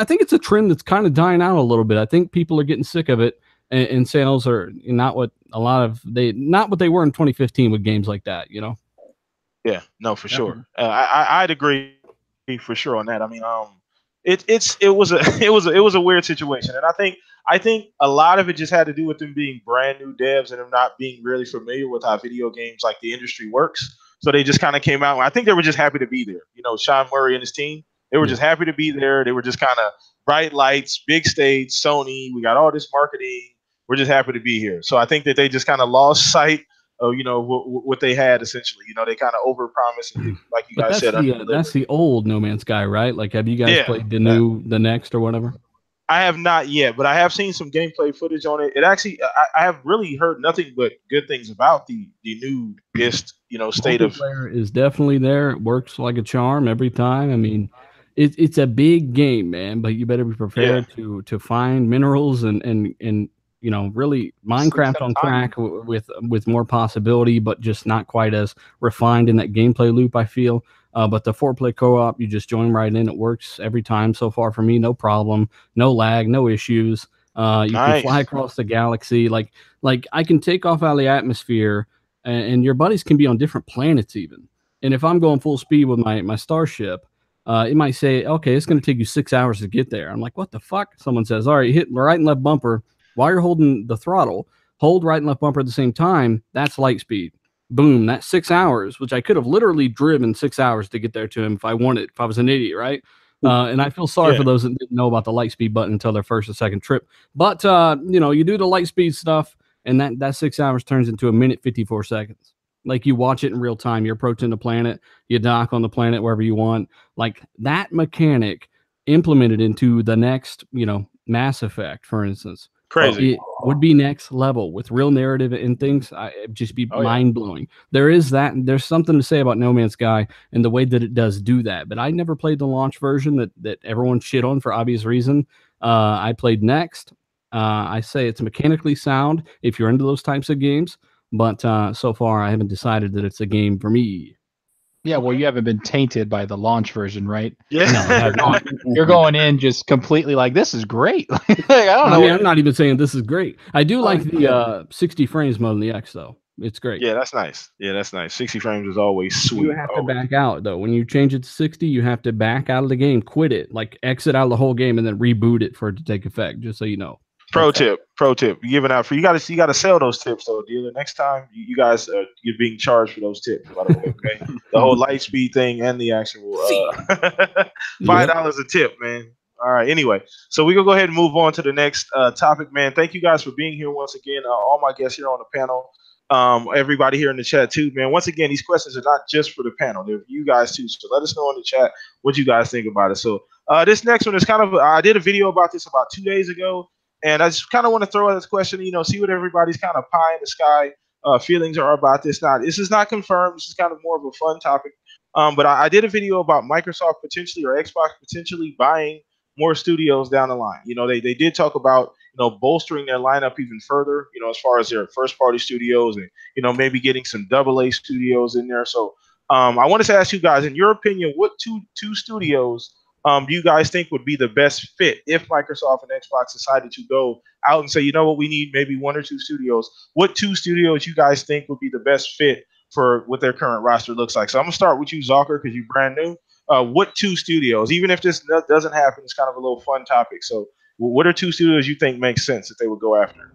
Speaker 2: think it's a trend that's kind of dying out a little bit. I think people are getting sick of it, and sales are not what they were in 2015 with games like that.
Speaker 1: Yeah, no, for sure. I'd agree for sure on that. I mean, it was a weird situation, and I think a lot of it just had to do with them being brand new devs and them not being really familiar with how video games, like the industry, works. So they just kind of came out. I think they were just happy to be there. Sean Murray and his team, they were just happy to be there. They were just kind of bright lights, big stage, Sony. We got all this marketing. We're just happy to be here. So I think that they just kind of lost sight of what they had essentially. They kind of overpromised, and like you guys said.
Speaker 2: That's the old No Man's Sky, right? Like, have you guys played the next or whatever?
Speaker 1: I have not yet, but I have seen some gameplay footage on it. It actually, I have really heard nothing but good things about the newest, state of.
Speaker 2: Multiplayer is definitely there. It works like a charm every time. I mean, it's a big game, man, but you better be prepared to find minerals and really Minecraft on track with more possibility, but just not quite as refined in that gameplay loop, I feel. But the 4-player co-op, you just join right in. It works every time so far for me. No problem, no lag, no issues. You can fly across the galaxy. Like I can take off out of the atmosphere, and your buddies can be on different planets even. And if I'm going full speed with my starship, it might say, okay, it's going to take you 6 hours to get there. I'm like, what the fuck? Someone says, all right, hit the right and left bumper while you're holding the throttle. Hold right and left bumper at the same time. That's light speed. Boom, that's 6 hours, which I could have literally driven 6 hours to get there to him if I wanted, if I was an idiot, right? And I feel sorry for those that didn't know about the light speed button until their first or second trip. But, you do the light speed stuff, and that 6 hours turns into 1 minute, 54 seconds. Like, you watch it in real time. You're approaching the planet. You dock on the planet wherever you want. Like, that mechanic implemented into the next, Mass Effect, for instance.
Speaker 1: Crazy.
Speaker 2: It would be next level with real narrative and things. It'd just be mind blowing. There is that. There's something to say about No Man's Sky and the way that it does do that. But I never played the launch version that everyone shit on for obvious reason. I played Next. I say it's mechanically sound if you're into those types of games. But so far, I haven't decided that it's a game for me.
Speaker 4: Yeah, well, you haven't been tainted by the launch version, right?
Speaker 1: Yeah.
Speaker 4: No, you're going in just completely like, this is great. I don't know.
Speaker 2: I'm not even saying this is great. I do like the 60 frames mode in the X, though. It's great.
Speaker 1: Yeah, that's nice. 60 frames is always sweet.
Speaker 2: You have to back out, though. When you change it to 60, you have to back out of the game, quit it, like exit out of the whole game, and then reboot it for it to take effect, just so you know.
Speaker 1: Pro tip. You're giving out for you got to sell those tips though, dealer. Next time you guys you're being charged for those tips, by the way. Okay, the whole light speed thing and the actual $5 a tip, man. All right. Anyway, so we're gonna go ahead and move on to the next topic, man. Thank you guys for being here once again. All my guests here on the panel, everybody here in the chat too, man. Once again, these questions are not just for the panel; they're for you guys too. So let us know in the chat what you guys think about it. So this next one is kind of I did a video about this about 2 days ago. And I just kind of want to throw out this question, see what everybody's kind of pie in the sky feelings are about this. This is not confirmed. This is kind of more of a fun topic. But I did a video about Microsoft potentially or Xbox potentially buying more studios down the line. They did talk about, bolstering their lineup even further, as far as their first party studios and, maybe getting some AA studios in there. So I wanted to ask you guys, in your opinion, what two studios do you guys think would be the best fit if Microsoft and Xbox decided to go out and say, you know what, we need maybe 1 or 2 studios? What 2 studios you guys think would be the best fit for what their current roster looks like? So I'm gonna start with you, Zalker, because you're brand new. What 2 studios? Even if this doesn't happen, it's kind of a little fun topic. So what are 2 studios you think make sense that they would go after?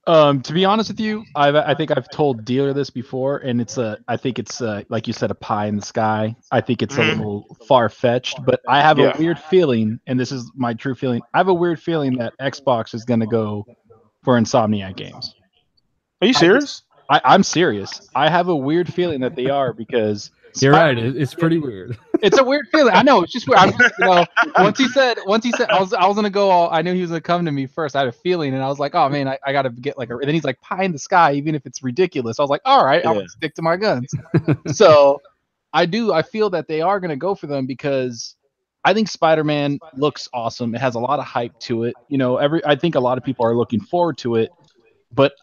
Speaker 4: To be honest with you, I think I've told Dealer this before, and I think it's like you said, a pie in the sky. I think it's a little far fetched, but I have a weird feeling, and this is my true feeling. I have a weird feeling that Xbox is going to go for Insomniac Games.
Speaker 1: Are you serious?
Speaker 4: I'm serious. I have a weird feeling that they are because
Speaker 2: you're right. It's pretty weird.
Speaker 4: It's a weird feeling. I know. It's just weird. Once he said, I was gonna go. I knew he was gonna come to me first. I had a feeling, and I was like, oh man, I gotta get like. And then he's like, pie in the sky, even if it's ridiculous. I was like, all right, I'm gonna stick to my guns. So I feel that they are gonna go for them because I think Spider-Man looks awesome. It has a lot of hype to it. I think a lot of people are looking forward to it, but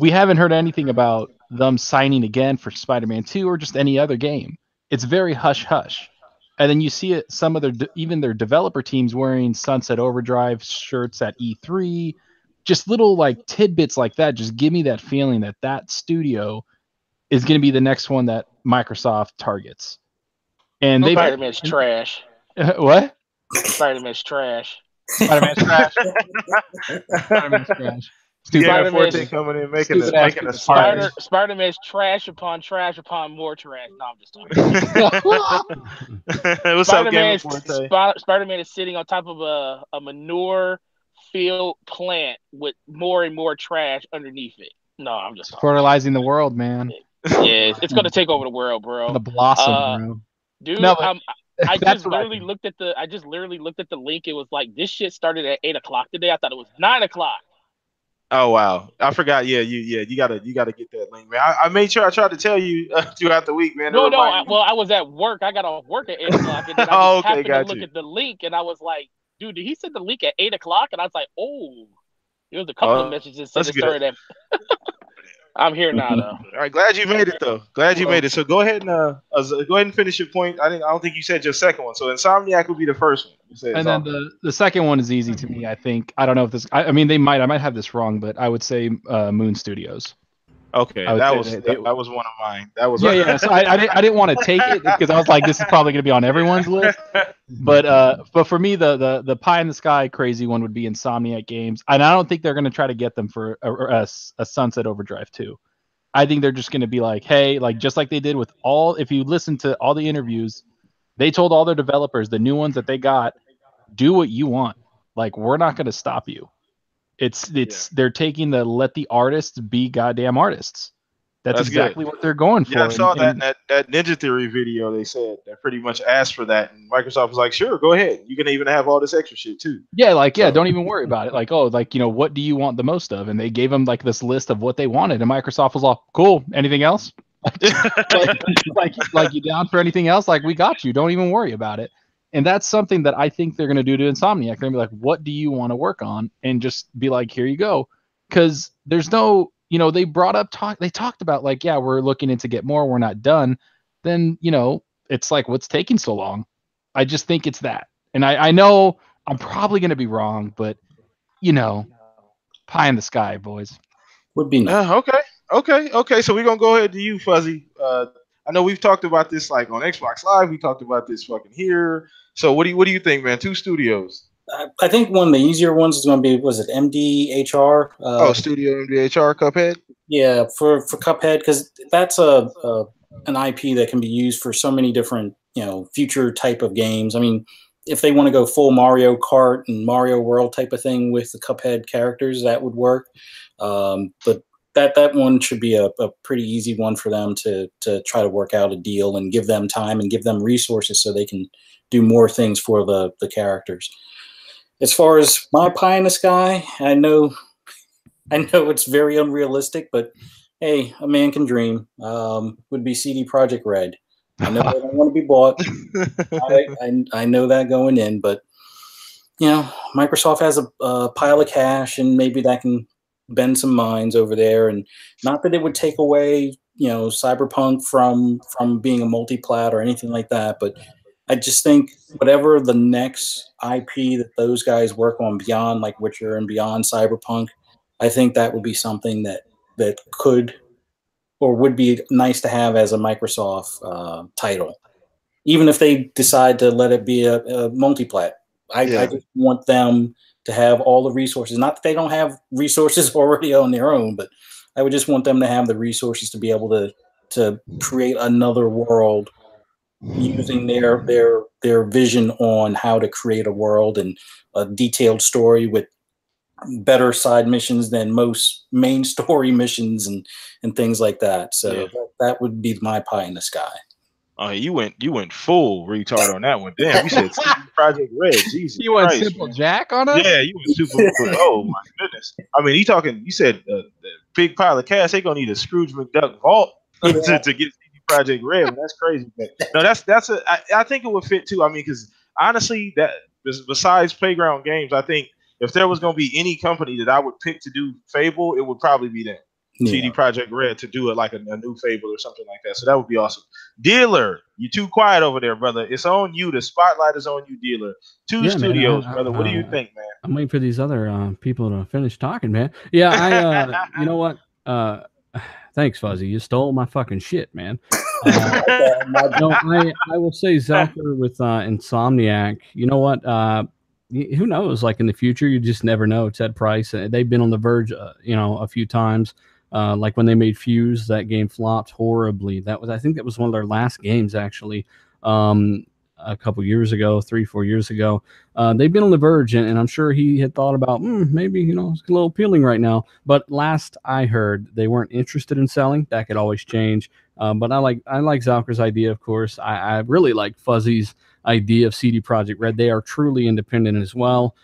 Speaker 4: we haven't heard anything about them signing again for Spider-Man 2 or just any other game. It's very hush-hush. And then you see it, some of even their developer teams wearing Sunset Overdrive shirts at E3, just little like tidbits like that. Just give me that feeling that studio is going to be the next one that Microsoft targets. And
Speaker 5: Spider-Man's trash.
Speaker 4: What?
Speaker 5: Spider-Man's trash.
Speaker 4: Spider-Man's trash. Spider-Man's trash.
Speaker 1: Spider-Man coming in making a
Speaker 5: Spider-Man's trash upon more trash. No, I'm just talking.
Speaker 1: What's up, Game Forte?
Speaker 5: Spider-Man is sitting on top of a manure field plant with more and more trash underneath it. No, I'm just talking.
Speaker 4: Fertilizing the world, man.
Speaker 5: Yeah, it's gonna take over the world, bro.
Speaker 4: The blossom, bro.
Speaker 5: Dude, no, I just literally looked at the link. It was like this shit started at 8:00 today. I thought it was 9:00.
Speaker 1: Oh wow, I forgot. Yeah, you gotta get that link, man. I made sure I tried to tell you throughout the week, man.
Speaker 5: I was at work. I got off work at 8:00, and then I just happened to look at the link, and I was like, dude, did he send the link at 8:00? And I was like, oh, there was a couple of messages that started at. I'm here now, though.
Speaker 1: All right, glad you made it, though. Glad you made it. So go ahead and finish your point. I don't think you said your second one. So Insomniac would be the first one.
Speaker 4: And then the second one is easy to me. I think I don't know if this. I mean, I might have this wrong, but I would say Moon Studios.
Speaker 1: Okay, that was one of mine. That was
Speaker 4: So I didn't want to take it because I was like, this is probably going to be on everyone's list. But for me, the pie in the sky crazy one would be Insomniac Games, and I don't think they're going to try to get them for a Sunset Overdrive 2. I think they're just going to be like, hey, like just like they did with all. If you listen to all the interviews, they told all their developers, the new ones that they got, do what you want. Like we're not going to stop you. They're taking let the artists be goddamn artists. That's exactly what they're going for.
Speaker 1: Yeah, I saw that Ninja Theory video. They said that pretty much asked for that, and Microsoft was like, "Sure, go ahead. You can even have all this extra shit too."
Speaker 4: Yeah, don't even worry about it. Like, what do you want the most of? And they gave them like this list of what they wanted, and Microsoft was like, "Cool. Anything else? like you down for anything else? Like we got you. Don't even worry about it." And that's something that I think they're going to do to Insomniac. They're going to be like, what do you want to work on? And just be like, here you go. Because there's no, they they talked about like, yeah, we're looking into get more. We're not done. Then, it's like, what's taking so long? I just think it's that. And I know I'm probably going to be wrong, but, pie in the sky, boys.
Speaker 3: Would be nice.
Speaker 1: Okay. So we're going to go ahead to you, Fuzzy. I know we've talked about this like on Xbox Live. We talked about this fucking here. So what do you think, man? 2 studios.
Speaker 3: I think one of the easier ones is going to be, was it MDHR?
Speaker 1: Studio MDHR, Cuphead?
Speaker 3: Yeah, for Cuphead, because that's an IP that can be used for so many different, future type of games. I mean, if they want to go full Mario Kart and Mario World type of thing with the Cuphead characters, that would work. But that one should be a pretty easy one for them to try to work out a deal and give them time and give them resources so they can do more things for the characters. As far as my pie in the sky, I know it's very unrealistic, but hey, a man can dream. Would be CD Projekt Red. I know they don't want to be bought. I know that going in, but Microsoft has a pile of cash, and maybe that can bend some minds over there. And not that it would take away Cyberpunk from being a multi-plat or anything like that, but I just think whatever the next IP that those guys work on beyond like Witcher and beyond Cyberpunk, I think that would be something that could or would be nice to have as a Microsoft title, even if they decide to let it be a multi-plat. I just want them to have all the resources. Not that they don't have resources already on their own, but I would just want them to have the resources to be able to create another world using their vision on how to create a world and a detailed story with better side missions than most main story missions and things like that. So that would be my pie in the sky.
Speaker 1: Oh, you went full retard on that one. Damn, you said CD Project Red. Jesus,
Speaker 4: you went
Speaker 1: Christ,
Speaker 4: Simple
Speaker 1: man.
Speaker 4: Jack on us.
Speaker 1: Yeah, you went super. Oh my goodness. I mean, you said the big pile of cash. They gonna need a Scrooge McDuck vault to get CD Project Red. That's crazy. But no, I think it would fit too. I mean, because honestly, that besides Playground Games, I think if there was gonna be any company that I would pick to do Fable, it would probably be them. CD Projekt Red to do it like a new Fable or something like that. So that would be awesome. Dealer, you too quiet over there, brother. It's on you. The spotlight is on you, Dealer. Two studios, man, brother. What do you think, man?
Speaker 2: I'm waiting for these other people to finish talking, man. Yeah, you know what? Thanks, Fuzzy. You stole my fucking shit, man. I will say Zelker with Insomniac. You know what? Who knows? Like in the future, you just never know. Ted Price, they've been on the verge, a few times. Like when they made Fuse, that game flopped horribly. I think that was one of their last games, actually, a couple years ago, 3-4 years ago. They've been on the verge, and I'm sure he had thought about maybe it's a little appealing right now. But last I heard, they weren't interested in selling. That could always change. But I like Zalker's idea, of course. I really like Fuzzy's idea of CD Projekt Red. They are truly independent as well.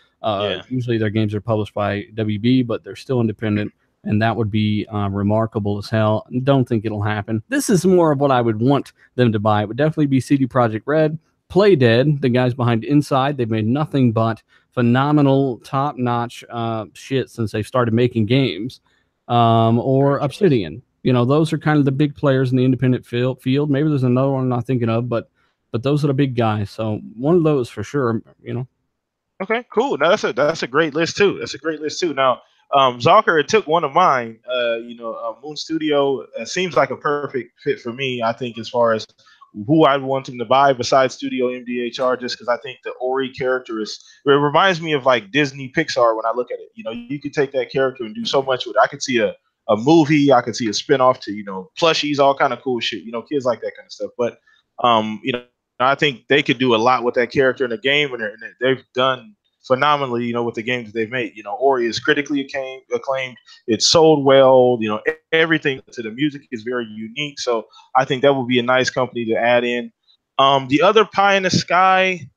Speaker 2: Usually their games are published by WB, but they're still independent. And that would be remarkable as hell. Don't think it'll happen. This is more of what I would want them to buy. It would definitely be CD Projekt Red, Playdead, the guys behind Inside. They've made nothing but phenomenal, top-notch shit since they've started making games. Or Obsidian. Those are kind of the big players in the independent field. Maybe there's another one I'm not thinking of, but those are the big guys. So one of those for sure.
Speaker 1: Okay, cool. Now that's a great list too. Now, Zalker, it took one of mine. Moon Studio seems like a perfect fit for me. I think as far as who I'd want him to buy besides Studio MDHR, just because I think the Ori character it reminds me of like Disney Pixar when I look at it. You could take that character and do so much with it. I could see a movie. I could see a spinoff to plushies, all kind of cool shit. Kids like that kind of stuff. But I think they could do a lot with that character in the game, and they've done phenomenally, with the games that they've made. Ori is critically acclaimed. It's sold well. Everything to the music is very unique. So I think that would be a nice company to add in. The other pie in the sky.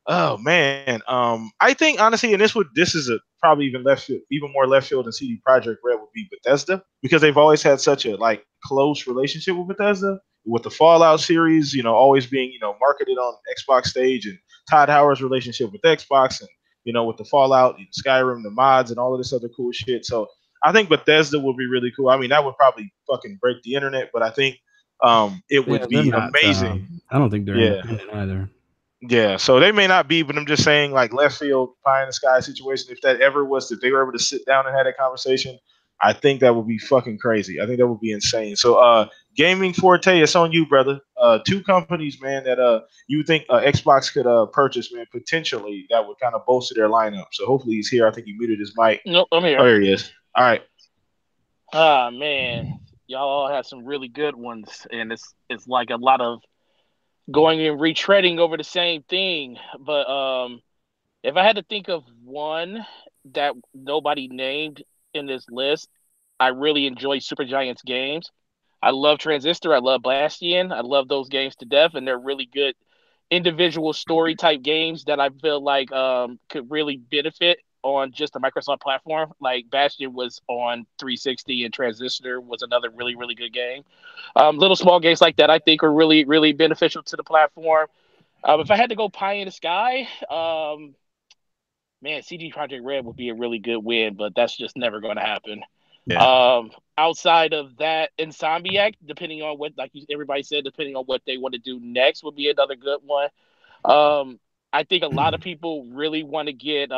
Speaker 1: Oh man. I think honestly, and this is probably even more left field than CD Projekt Red would be Bethesda, because they've always had such a close relationship with Bethesda. With the Fallout series, always being, marketed on Xbox stage, and Todd Howard's relationship with Xbox, and, with the Fallout, Skyrim, the mods, and all of this other cool shit. So I think Bethesda would be really cool. I mean, that would probably fucking break the internet, but I think it would be amazing.
Speaker 2: I don't think they're independent either.
Speaker 1: Yeah, so they may not be, but I'm just saying, left field, pie in the sky situation. If they were able to sit down and have that conversation, I think that would be fucking crazy. I think that would be insane. So, Gaming Forte, it's on you, brother. Two companies, man, that you think Xbox could purchase, man, potentially that would kind of bolster their lineup. So hopefully he's here. I think he muted his mic.
Speaker 5: Nope, I'm here.
Speaker 1: Oh, there he is. All right.
Speaker 5: Ah, man, y'all all have some really good ones, and it's like a lot of going and retreading over the same thing. But if I had to think of one that nobody named in this list, I really enjoy Supergiant's games. I love Transistor. I love Bastion. I love those games to death, and they're really good individual story type games that I feel like could really benefit on just a Microsoft platform. Like Bastion was on 360, and Transistor was another really, really good game. Little small games like that I think are really, really beneficial to the platform. If I had to go pie in the sky, man, CD Projekt Red would be a really good win, but that's just never going to happen. Outside of that, Insomniac, depending on what, like everybody said, depending on what they want to do next, would be another good one. I think a lot of people really want to get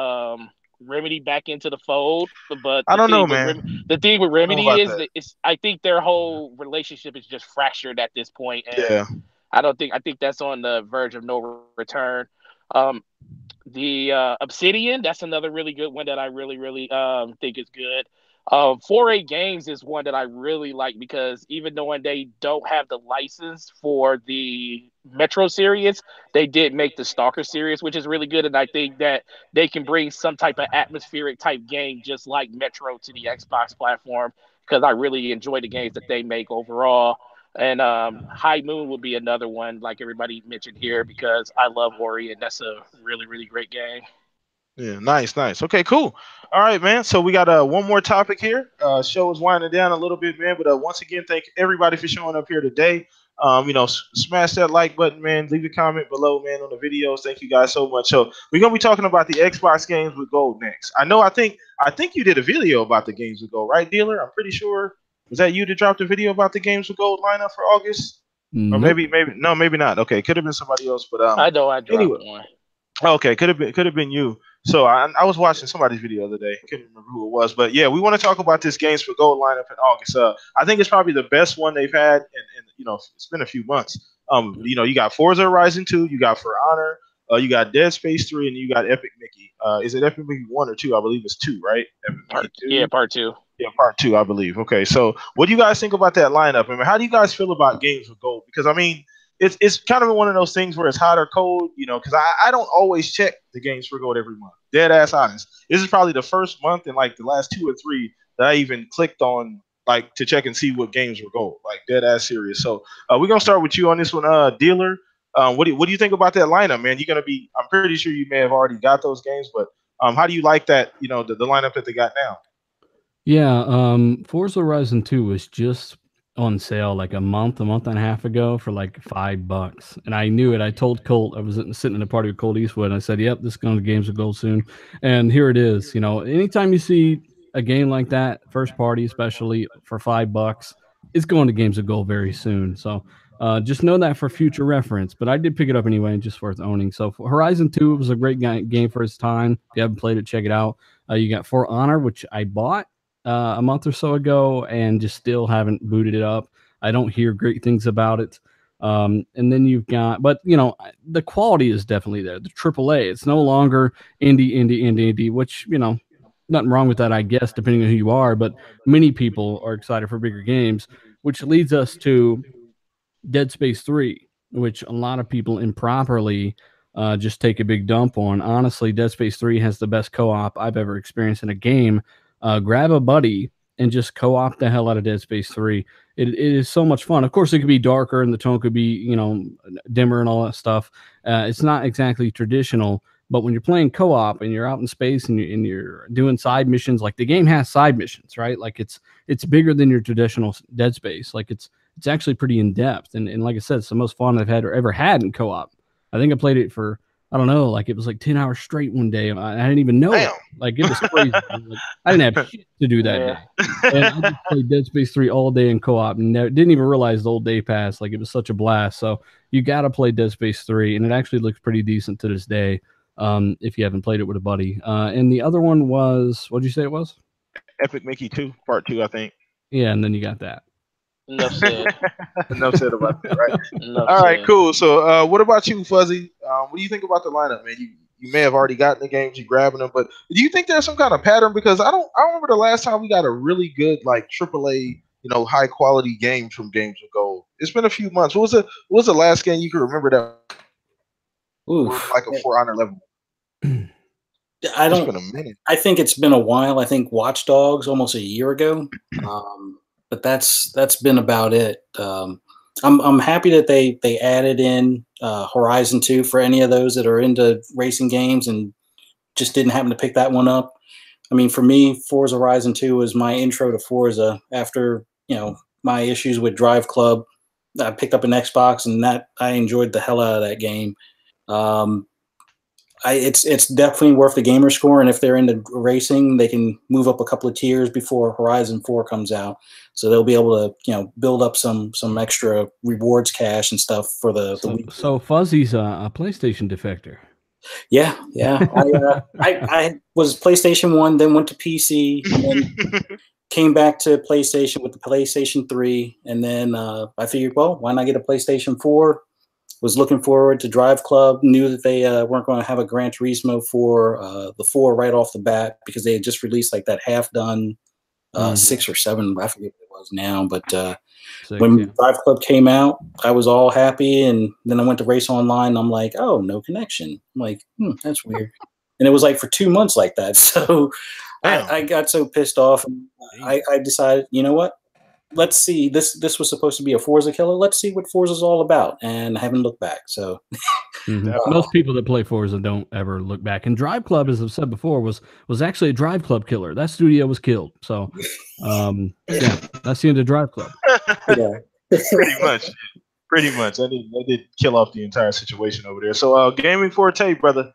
Speaker 5: Remedy back into the fold, but
Speaker 1: I don't know, man.
Speaker 5: The thing with Remedy is that I think their whole relationship is just fractured at this point, and I think that's on the verge of no return. The Obsidian, that's another really good one that I really think is good. 4A Games is one that I really like because even though they don't have the license for the Metro series, they did make the Stalker series, which is really good. And I think that they can bring some type of atmospheric type game just like Metro to the Xbox platform because I really enjoy the games that they make overall. And High Moon will be another one, like everybody mentioned here, because I love Ori, and that's a really great game.
Speaker 1: Yeah, nice. Okay, cool. All right, man. So we got one more topic here. Show is winding down a little bit, man. But once again, thank everybody for showing up here today. Smash that like button, man. Leave a comment below, man, on the videos. Thank you guys so much. So we're gonna be talking about the Xbox games with gold next. I think you did a video about the games with gold, right, Dealer? I'm pretty sure. Was that you that dropped a video about the games with gold lineup for August? Or maybe not. Okay, could have been somebody else. But
Speaker 5: I know I dropped one.
Speaker 1: Okay, could have been you. So I was watching somebody's video the other day. Couldn't remember who it was, but yeah, we want to talk about this Games for Gold lineup in August. I think it's probably the best one they've had, and it's been a few months. You got Forza Horizon 2, you got For Honor, you got Dead Space 3, and you got Epic Mickey. Is it Epic Mickey 1 or 2? I believe it's 2, right?
Speaker 5: Part 2.
Speaker 1: Yeah, part 2, I believe. Okay, so what do you guys think about that lineup? I mean, how do you guys feel about Games with Gold? Because I mean, it's kind of one of those things where it's hot or cold, because I don't always check the Games for Gold every month. Dead ass honest. This is probably the first month in like the last 2 or 3 that I even clicked on like to check and see what games were gold. Like dead ass serious. So we're gonna start with you on this one, Dealer. What do you think about that lineup, man? I'm pretty sure you may have already got those games, but how do you like that? The lineup that they got now.
Speaker 2: Yeah, Forza Horizon 2 was just on sale like a month and a half ago for like $5, and I knew it. I told Colt, I was sitting in a party with Colt Eastwood, and I said, "Yep, this is going to Games of Gold soon." And here it is. Anytime you see a game like that, first party, especially for $5, it's going to Games of Gold very soon. So just know that for future reference. But I did pick it up anyway, and just worth owning. So Horizon 2 was a great game for its time. If you haven't played it, check it out. You got For Honor, which I bought a month or so ago and just still haven't booted it up. I don't hear great things about it. And then you've got, but the quality is definitely there. The AAA, it's no longer indie, which, nothing wrong with that, I guess, depending on who you are, but many people are excited for bigger games, which leads us to Dead Space 3, which a lot of people improperly just take a big dump on. Honestly, Dead Space 3 has the best co-op I've ever experienced in a game. Grab a buddy and just co-op the hell out of Dead Space 3. It is so much fun. Of course, it could be darker and the tone could be, dimmer and all that stuff. It's not exactly traditional, but when you're playing co-op and you're out in space and you're doing side missions, like the game has side missions, right? Like it's bigger than your traditional Dead Space. Like it's actually pretty in depth. And like I said, it's the most fun I've had or ever had in co-op. I think I played it for, I don't know, like it was like 10 hours straight one day. I didn't even know it. Like it was crazy. I didn't have shit to do that day. And I just played Dead Space 3 all day in co-op and didn't even realize the old day passed. Like it was such a blast. So you got to play Dead Space 3, and it actually looks pretty decent to this day if you haven't played it with a buddy. And the other one was, what did you say it was?
Speaker 1: Epic Mickey 2, part 2, I think.
Speaker 2: Yeah, and then you got that.
Speaker 5: Enough said.
Speaker 1: Enough said about that, right? All right, cool. So what about you, Fuzzy? What do you think about the lineup, man? You may have already gotten the games, you're grabbing them, but do you think there's some kind of pattern? Because I remember the last time we got a really good like AAA, high quality game from Games of Gold. It's been a few months. What was the last game you can remember that was like a For Honor level?
Speaker 3: It's been a minute. I think it's been a while. I think Watch Dogs almost a year ago. But that's been about it. I'm happy that they added in Horizon 2 for any of those that are into racing games and just didn't happen to pick that one up. I mean, for me, Forza Horizon 2 was my intro to Forza. After my issues with Drive Club, I picked up an Xbox and that I enjoyed the hell out of that game. It's definitely worth the gamer score, and if they're into racing, they can move up a couple of tiers before Horizon 4 comes out. So they'll be able to build up some extra rewards cash and stuff for the week.
Speaker 2: So Fuzzy's a PlayStation defector.
Speaker 3: Yeah. I was PlayStation 1, then went to PC, and then came back to PlayStation with the PlayStation 3, and then I figured, well, why not get a PlayStation 4? Was looking forward to Drive Club, knew that they weren't going to have a Gran Turismo for the 4 right off the bat because they had just released like that half-done 6 or 7, I forget what it was now, but when Drive Club came out, I was all happy, and then I went to Race Online, and I'm like, oh, no connection. I'm like, that's weird. And it was like for 2 months like that, so I got so pissed off, and I decided, you know what? Let's see. This was supposed to be a Forza killer. Let's see what Forza's all about, and I haven't looked back. So
Speaker 2: most people that play Forza don't ever look back. And Drive Club, as I've said before, was actually a Drive Club killer. That studio was killed. So that's the end of Drive Club.
Speaker 3: Yeah,
Speaker 1: pretty much. They did kill off the entire situation over there. So Gaming Forte, brother.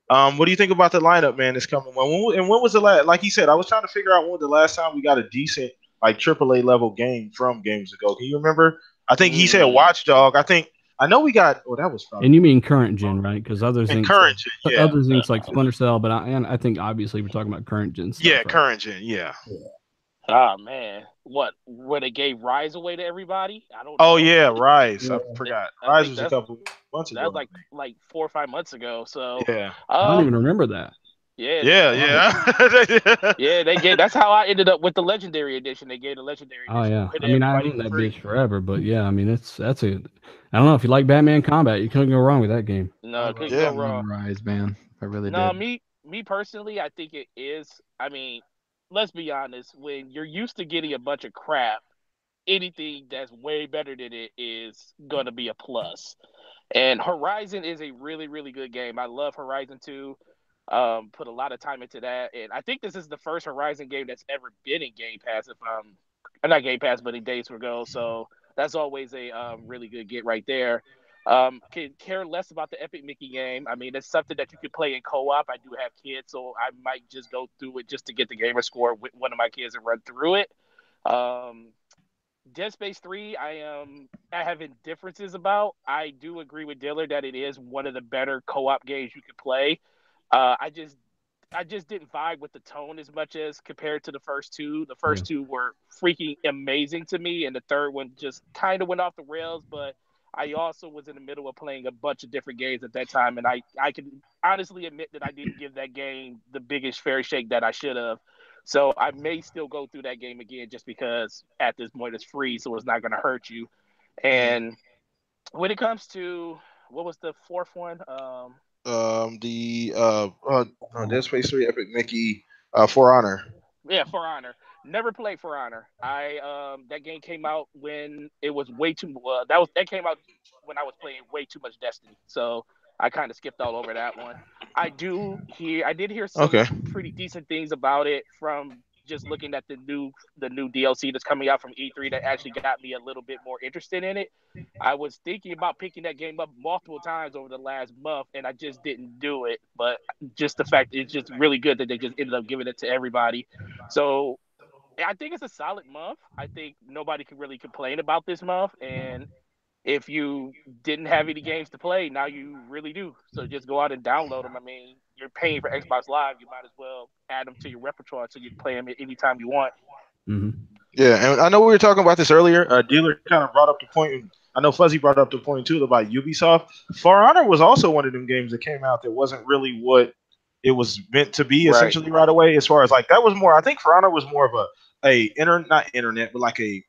Speaker 1: What do you think about the lineup, man? It's coming. When was the last? Like he said, I was trying to figure out when was the last time we got a decent like AAA level game from Games Ago. Can you remember? I think he said Watchdog. I know we got. Oh, that was probably.
Speaker 2: And you mean current gen, right? Because other things,
Speaker 1: current gen, yeah.
Speaker 2: Other things like Splinter Cell, but I think obviously we're talking about current gen stuff.
Speaker 1: Yeah,
Speaker 2: right?
Speaker 1: Current gen, yeah.
Speaker 5: Oh man, where they gave Rise away to everybody? I don't know.
Speaker 1: Oh yeah, Rise. I forgot. Rise was a couple months ago.
Speaker 5: That was like 4 or 5 months ago. So
Speaker 1: yeah,
Speaker 2: I don't even remember that.
Speaker 5: Yeah. They gave. That's how I ended up with the Legendary Edition. They gave the Legendary Edition.
Speaker 2: Oh yeah, I mean I owned that bitch forever, but yeah, I mean that's a. I don't know if you like Batman Combat, you couldn't go wrong with that game.
Speaker 5: No, couldn't go wrong.
Speaker 4: Rise, man, I really did.
Speaker 5: No, me personally, I think it is. I mean, let's be honest. When you're used to getting a bunch of crap, anything that's way better than it is gonna be a plus. And Horizon is a really, really good game. I love Horizon 2. Put a lot of time into that, and I think this is the first Horizon game that's ever been in Game Pass. If not Game Pass, but in Days for Go, so that's always a really good get right there. Can care less about the Epic Mickey game. I mean, it's something that you can play in co-op. I do have kids, so I might just go through it just to get the gamer score with one of my kids and run through it. Dead Space 3, I have differences about. I do agree with Diller that it is one of the better co-op games you could play. I just didn't vibe with the tone as much as compared to the first two. The first two were freaking amazing to me, and the third one just kind of went off the rails. But I also was in the middle of playing a bunch of different games at that time, and I can honestly admit that I didn't give that game the biggest fair shake that I should have. So I may still go through that game again just because at this point it's free, so it's not going to hurt you. And when it comes to what was the fourth one?
Speaker 1: Dead Space 3 Epic Mickey For Honor.
Speaker 5: Yeah, For Honor. Never played For Honor. That game came out when it was way too that came out when I was playing way too much Destiny. So I kind of skipped all over that one. I did hear some pretty decent things about it from just looking at the new DLC that's coming out from E3 that actually got me a little bit more interested in it. I was thinking about picking that game up multiple times over the last month, and I just didn't do it. But just the fact it's just really good that they just ended up giving it to everybody. So I think it's a solid month. I think nobody can really complain about this month. And if you didn't have any games to play, now you really do. So just go out and download them. I mean, you're paying for Xbox Live. You might as well add them to your repertoire so you can play them anytime you want.
Speaker 2: Mm-hmm.
Speaker 1: Yeah, and I know we were talking about this earlier. Dealer kind of brought up the point. I know Fuzzy brought up the point too about Ubisoft. For Honor was also one of them games that came out that wasn't really what it was meant to be essentially right away. As far as like that was more, I think For Honor was more of not internet, but like a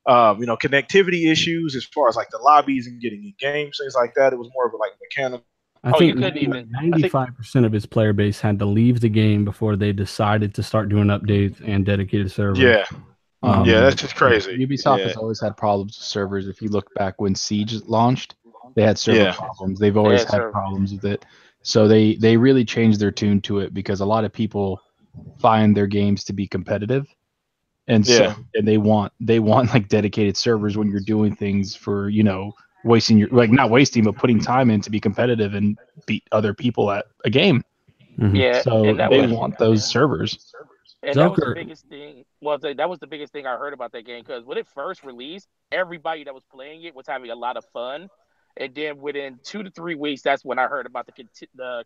Speaker 1: connectivity issues as far as like the lobbies and getting in games, things like that. It was more of a like mechanical.
Speaker 2: I think 95% of his player base had to leave the game before they decided to start doing updates and dedicated servers.
Speaker 1: Yeah. That's just crazy.
Speaker 4: Ubisoft has always had problems with servers. If you look back when Siege launched, they had server problems. They've always had problems with it. So they really changed their tune to it because a lot of people find their games to be competitive. And so and they want like dedicated servers when you're doing things for, wasting your not wasting, but putting time in to be competitive and beat other people at a game.
Speaker 5: Yeah,
Speaker 4: so they want those servers.
Speaker 5: And that was the biggest thing. Well, that was the biggest thing I heard about that game, because when it first released, everybody that was playing it was having a lot of fun. And then within 2 to 3 weeks, that's when I heard about the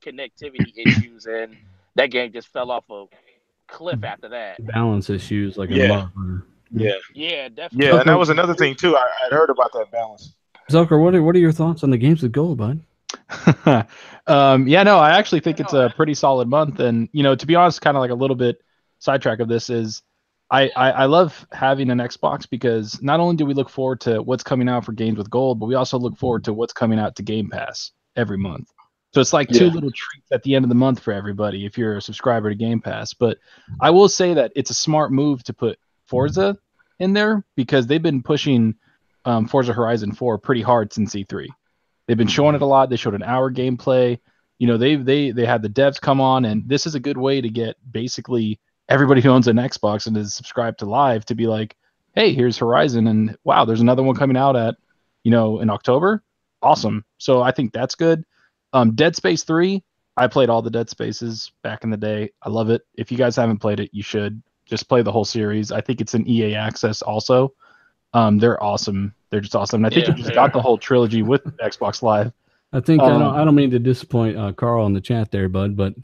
Speaker 5: connectivity issues, and that game just fell off a cliff after that.
Speaker 2: Balance issues, like
Speaker 1: yeah, definitely. Yeah, and that was another thing too. I'd heard about that balance.
Speaker 2: Zucker, what are your thoughts on the games with gold, bud?
Speaker 4: I actually think it's a pretty solid month, and to be honest, kind of like a little bit sidetrack of this is I love having an Xbox, because not only do we look forward to what's coming out for games with gold, but we also look forward to what's coming out to Game Pass every month. So it's like two little treats at the end of the month for everybody if you're a subscriber to Game Pass. But I will say that it's a smart move to put Forza in there, because they've been pushing Forza Horizon 4 pretty hard since E3. They've been showing it a lot. They showed an hour gameplay. They had the devs come on, and this is a good way to get basically everybody who owns an Xbox and is subscribed to Live to be like, hey, here's Horizon, and wow, there's another one coming out at, in October. Awesome. So I think that's good. Dead Space 3, I played all the Dead Spaces back in the day. I love it. If you guys haven't played it, you should just play the whole series. I think it's an EA Access also. They're awesome. They're just awesome. And I think you just got the whole trilogy with Xbox Live.
Speaker 2: I think I don't mean to disappoint Carl in the chat there, bud, but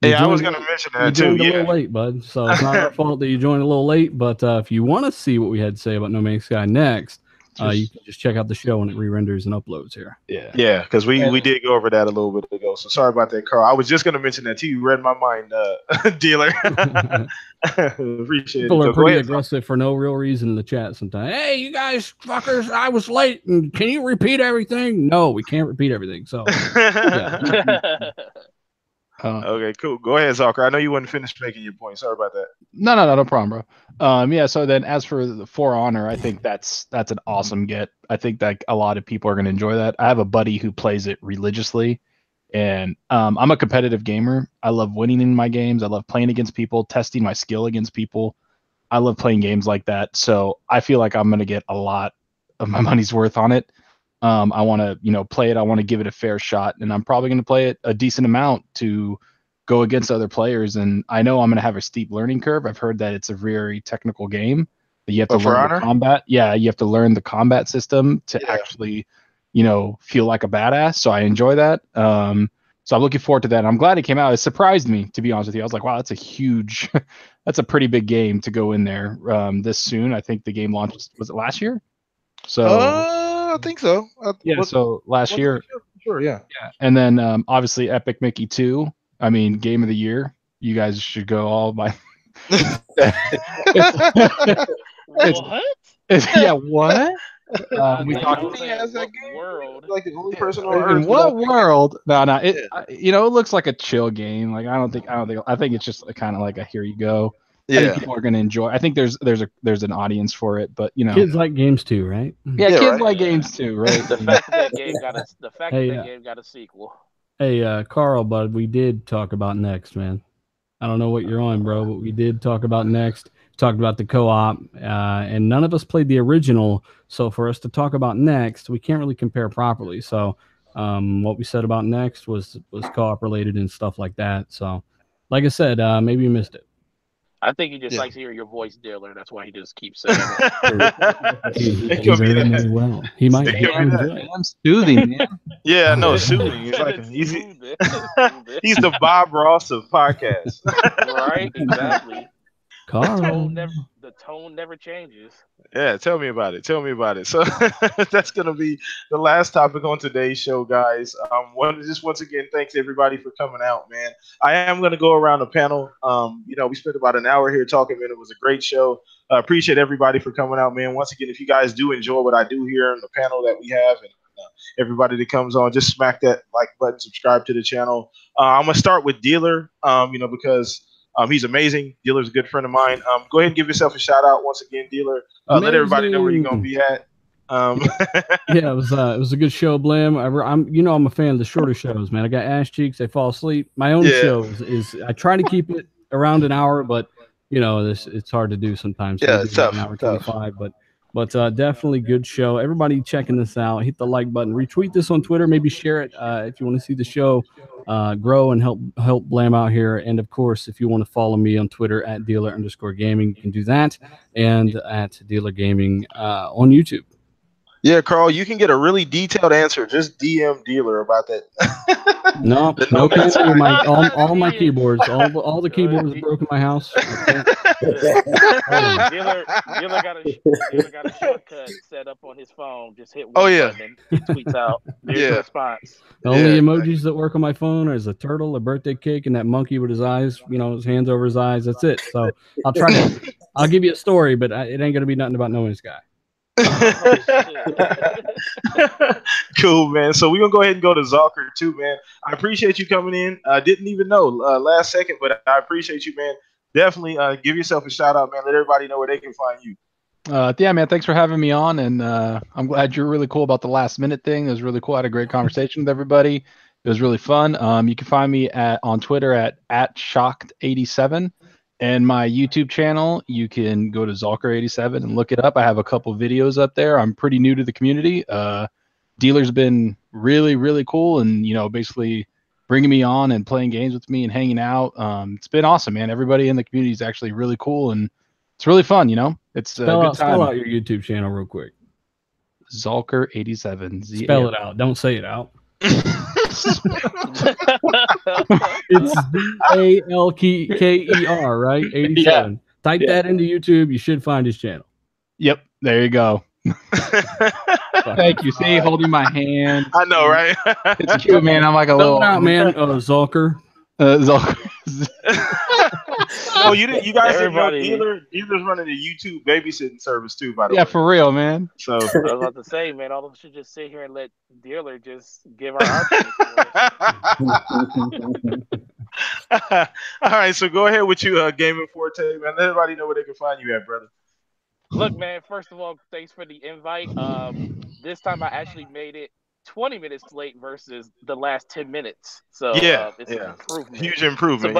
Speaker 1: I was going to mention that too.
Speaker 2: You joined a little late, bud. So it's not our fault that you joined a little late. But if you want to see what we had to say about No Man's Sky next, you can just check out the show when it re-renders and uploads here.
Speaker 1: Yeah, because we did go over that a little bit ago. So sorry about that, Carl. I was just going to mention that too. You read my mind, dealer. Appreciate
Speaker 2: People
Speaker 1: it.
Speaker 2: are pretty aggressive for no real reason in the chat sometimes. Hey, you guys fuckers, I was late. And can you repeat everything? No, we can't repeat everything. So,
Speaker 1: okay, cool. Go ahead, Zucker. I know you wouldn't finish making your point. Sorry about that.
Speaker 4: No problem, bro. So then as for the For Honor, I think that's an awesome get. I think that a lot of people are going to enjoy that. I have a buddy who plays it religiously, and I'm a competitive gamer. I love winning in my games. I love playing against people, testing my skill against people. I love playing games like that. So I feel like I'm going to get a lot of my money's worth on it. I want to, play it. I want to give it a fair shot, and I'm probably going to play it a decent amount to go against other players. And I know I'm going to have a steep learning curve. I've heard that it's a very technical game. But you have to learn the combat. Yeah, you have to learn the combat system to actually, feel like a badass. So I enjoy that. So I'm looking forward to that. I'm glad it came out. It surprised me, to be honest with you. I was like, wow, that's a pretty big game to go in there this soon. I think the game launched, was it last year? So
Speaker 1: I think so.
Speaker 4: So last year.
Speaker 1: Sure, yeah.
Speaker 4: And then obviously Epic Mickey 2. I mean, game of the year. You guys should go all by.
Speaker 5: What?
Speaker 4: What?
Speaker 5: We talked about that world.
Speaker 1: Like the only person on Earth.
Speaker 4: In what world? No. It looks like a chill game. Like I think it's just kind of like a here you go. I think people are going to enjoy. I think there's an audience for it, but
Speaker 2: kids like games too, right?
Speaker 4: Yeah, kids like games too, right?
Speaker 5: The fact that game got a sequel.
Speaker 2: Hey, Carl, bud, we did talk about Next, man. I don't know what you're on, bro, but we did talk about Next. Talked about the co-op, and none of us played the original. So for us to talk about Next, we can't really compare properly. So what we said about Next was co-op related and stuff like that. So, like I said, maybe you missed it.
Speaker 5: I think he just likes hearing your voice, dealer. That's why he just keeps saying
Speaker 2: it. Well, he might enjoy it.
Speaker 4: I'm soothing, man.
Speaker 1: Yeah, no, soothing. It's like he's the Bob Ross of podcasts.
Speaker 5: Right, exactly.
Speaker 2: Carl.
Speaker 5: The tone never changes.
Speaker 1: Yeah, tell me about it. So that's going to be the last topic on today's show, guys. Once again, thanks everybody for coming out, man. I am going to go around the panel. We spent about an hour here talking, man. It was a great show. Appreciate everybody for coming out, man. Once again, if you guys do enjoy what I do here in the panel that we have, and everybody that comes on, just smack that like button, subscribe to the channel. I'm going to start with Dealer, because he's amazing. Dealer's a good friend of mine. Go ahead and give yourself a shout out once again, Dealer. Let everybody know where you're gonna be at.
Speaker 2: It was a good show, Blam. I'm a fan of the shorter shows, man. I got ass cheeks. I fall asleep. My own show is I try to keep it around an hour, but it's hard to do sometimes.
Speaker 1: Yeah, it's tough.
Speaker 2: An hour 25, but But definitely good show. Everybody checking this out, hit the like button, retweet this on Twitter, maybe share it if you want to see the show grow and help Blam out here. And of course, if you want to follow me on Twitter at dealer_gaming, you can do that, and at Dealer Gaming on YouTube.
Speaker 1: Yeah, Carl, you can get a really detailed answer. Just DM Dealer about that.
Speaker 2: No canceling all my keyboards. All the keyboards broke in my house.
Speaker 5: Dealer got a shortcut set up on his phone. Just hit one button and it tweets out. There's a response.
Speaker 2: The only emojis that work on my phone is a turtle, a birthday cake, and that monkey with his eyes, his hands over his eyes. That's it. So I'll give you a story, but it ain't gonna be nothing about knowing this guy.
Speaker 1: Cool, man. So we're gonna go ahead and go to Zalker too, man. I appreciate you coming in. I didn't even know last second, but I appreciate you, man. Definitely give yourself a shout out, man. Let everybody know where they can find you.
Speaker 4: Yeah, man. Thanks for having me on, and I'm glad you're really cool about the last minute thing. It was really cool. I had a great conversation with everybody. It was really fun. You can find me on Twitter at shocked87. And my YouTube channel, you can go to Zalker87 and look it up. I have a couple videos up there. I'm pretty new to the community. Dealer's been really, really cool, and basically bringing me on and playing games with me and hanging out. It's been awesome, man. Everybody in the community is actually really cool, and it's really fun. It's a good time.
Speaker 2: Spell out your YouTube channel real quick.
Speaker 4: Zalker87.
Speaker 2: Spell it out. Don't say it out. It's Zalker, right? 87. Yeah. Type that into YouTube. You should find his channel.
Speaker 4: Yep. There you go. Thank you. See, holding my hand.
Speaker 1: I know, right?
Speaker 4: It's cute, man. I'm like a little
Speaker 2: man. Zalker.
Speaker 4: Zalker.
Speaker 1: No, you guys didn't know Dealer's running a YouTube babysitting service too, by the way.
Speaker 4: Yeah, for real, man.
Speaker 1: So
Speaker 5: I was about to say, man, all of us should just sit here and let Dealer just give our
Speaker 1: All right, so go ahead with you, Gaming Forte, man. Let everybody know where they can find you at, brother.
Speaker 5: Look, man, first of all, thanks for the invite. This time I actually made it 20 minutes late versus the last 10 minutes. So it's an improvement.
Speaker 1: Huge improvement.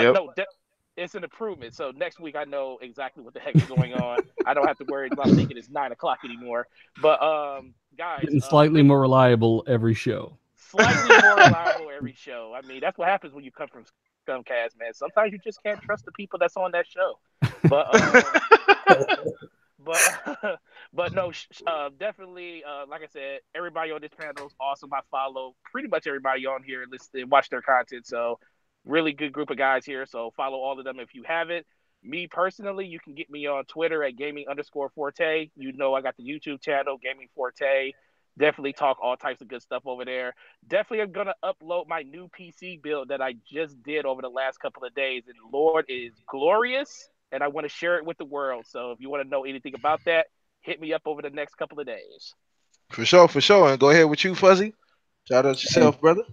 Speaker 5: It's an improvement. So next week I know exactly what the heck is going on. I don't have to worry about thinking it's 9 o'clock anymore. But guys,
Speaker 2: getting slightly more reliable every show.
Speaker 5: Slightly more reliable every show. I mean, that's what happens when you come from Scumcast, man. Sometimes you just can't trust the people that's on that show. But no, definitely, like I said, everybody on this panel is awesome. I follow pretty much everybody on here, listen and watch their content. So really good group of guys here. So follow all of them if you haven't. Me personally, you can get me on Twitter at gaming_forte. I got the YouTube channel, Gaming Forte. Definitely talk all types of good stuff over there. Definitely I'm going to upload my new PC build that I just did over the last couple of days. And Lord is glorious. And I want to share it with the world. So if you want to know anything about that, hit me up over the next couple of days.
Speaker 1: For sure. And go ahead with you, Fuzzy. Shout out yourself, brother.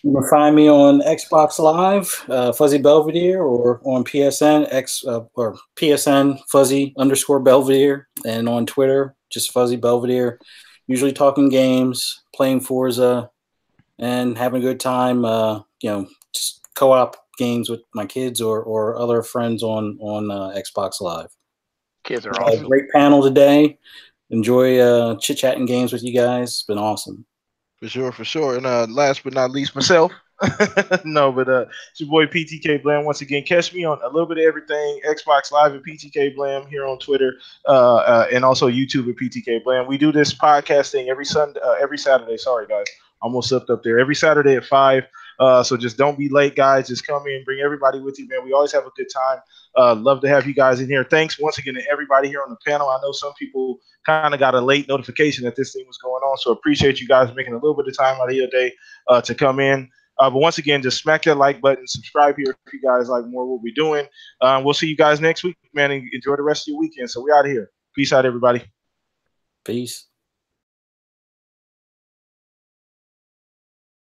Speaker 3: You can find me on Xbox Live, Fuzzy Belvedere, or on PSN, or PSN Fuzzy_Belvedere, and on Twitter, just Fuzzy Belvedere. Usually talking games, playing Forza, and having a good time. Just co-op games with my kids or other friends on Xbox Live.
Speaker 5: Kids are awesome.
Speaker 3: Great panel today. Enjoy chit-chatting games with you guys. It's been awesome.
Speaker 1: For sure. And last but not least, myself. It's your boy PTK Blam. Once again, catch me on a little bit of everything. Xbox Live at PTK Blam, here on Twitter, and also YouTube at PTK Blam. We do this podcast thing every Saturday. Sorry, guys. Almost slipped up there. Every Saturday at 5. So just don't be late, guys. Just come in, bring everybody with you, man. We always have a good time. Love to have you guys in here. Thanks once again to everybody here on the panel. I know some people kind of got a late notification that this thing was going on, so appreciate you guys making a little bit of time out of your day to come in. But once again, just smack that like button, subscribe here if you guys like more of what we're doing. We'll see you guys next week, man, and enjoy the rest of your weekend. So we're out of here. Peace out, everybody.
Speaker 3: Peace.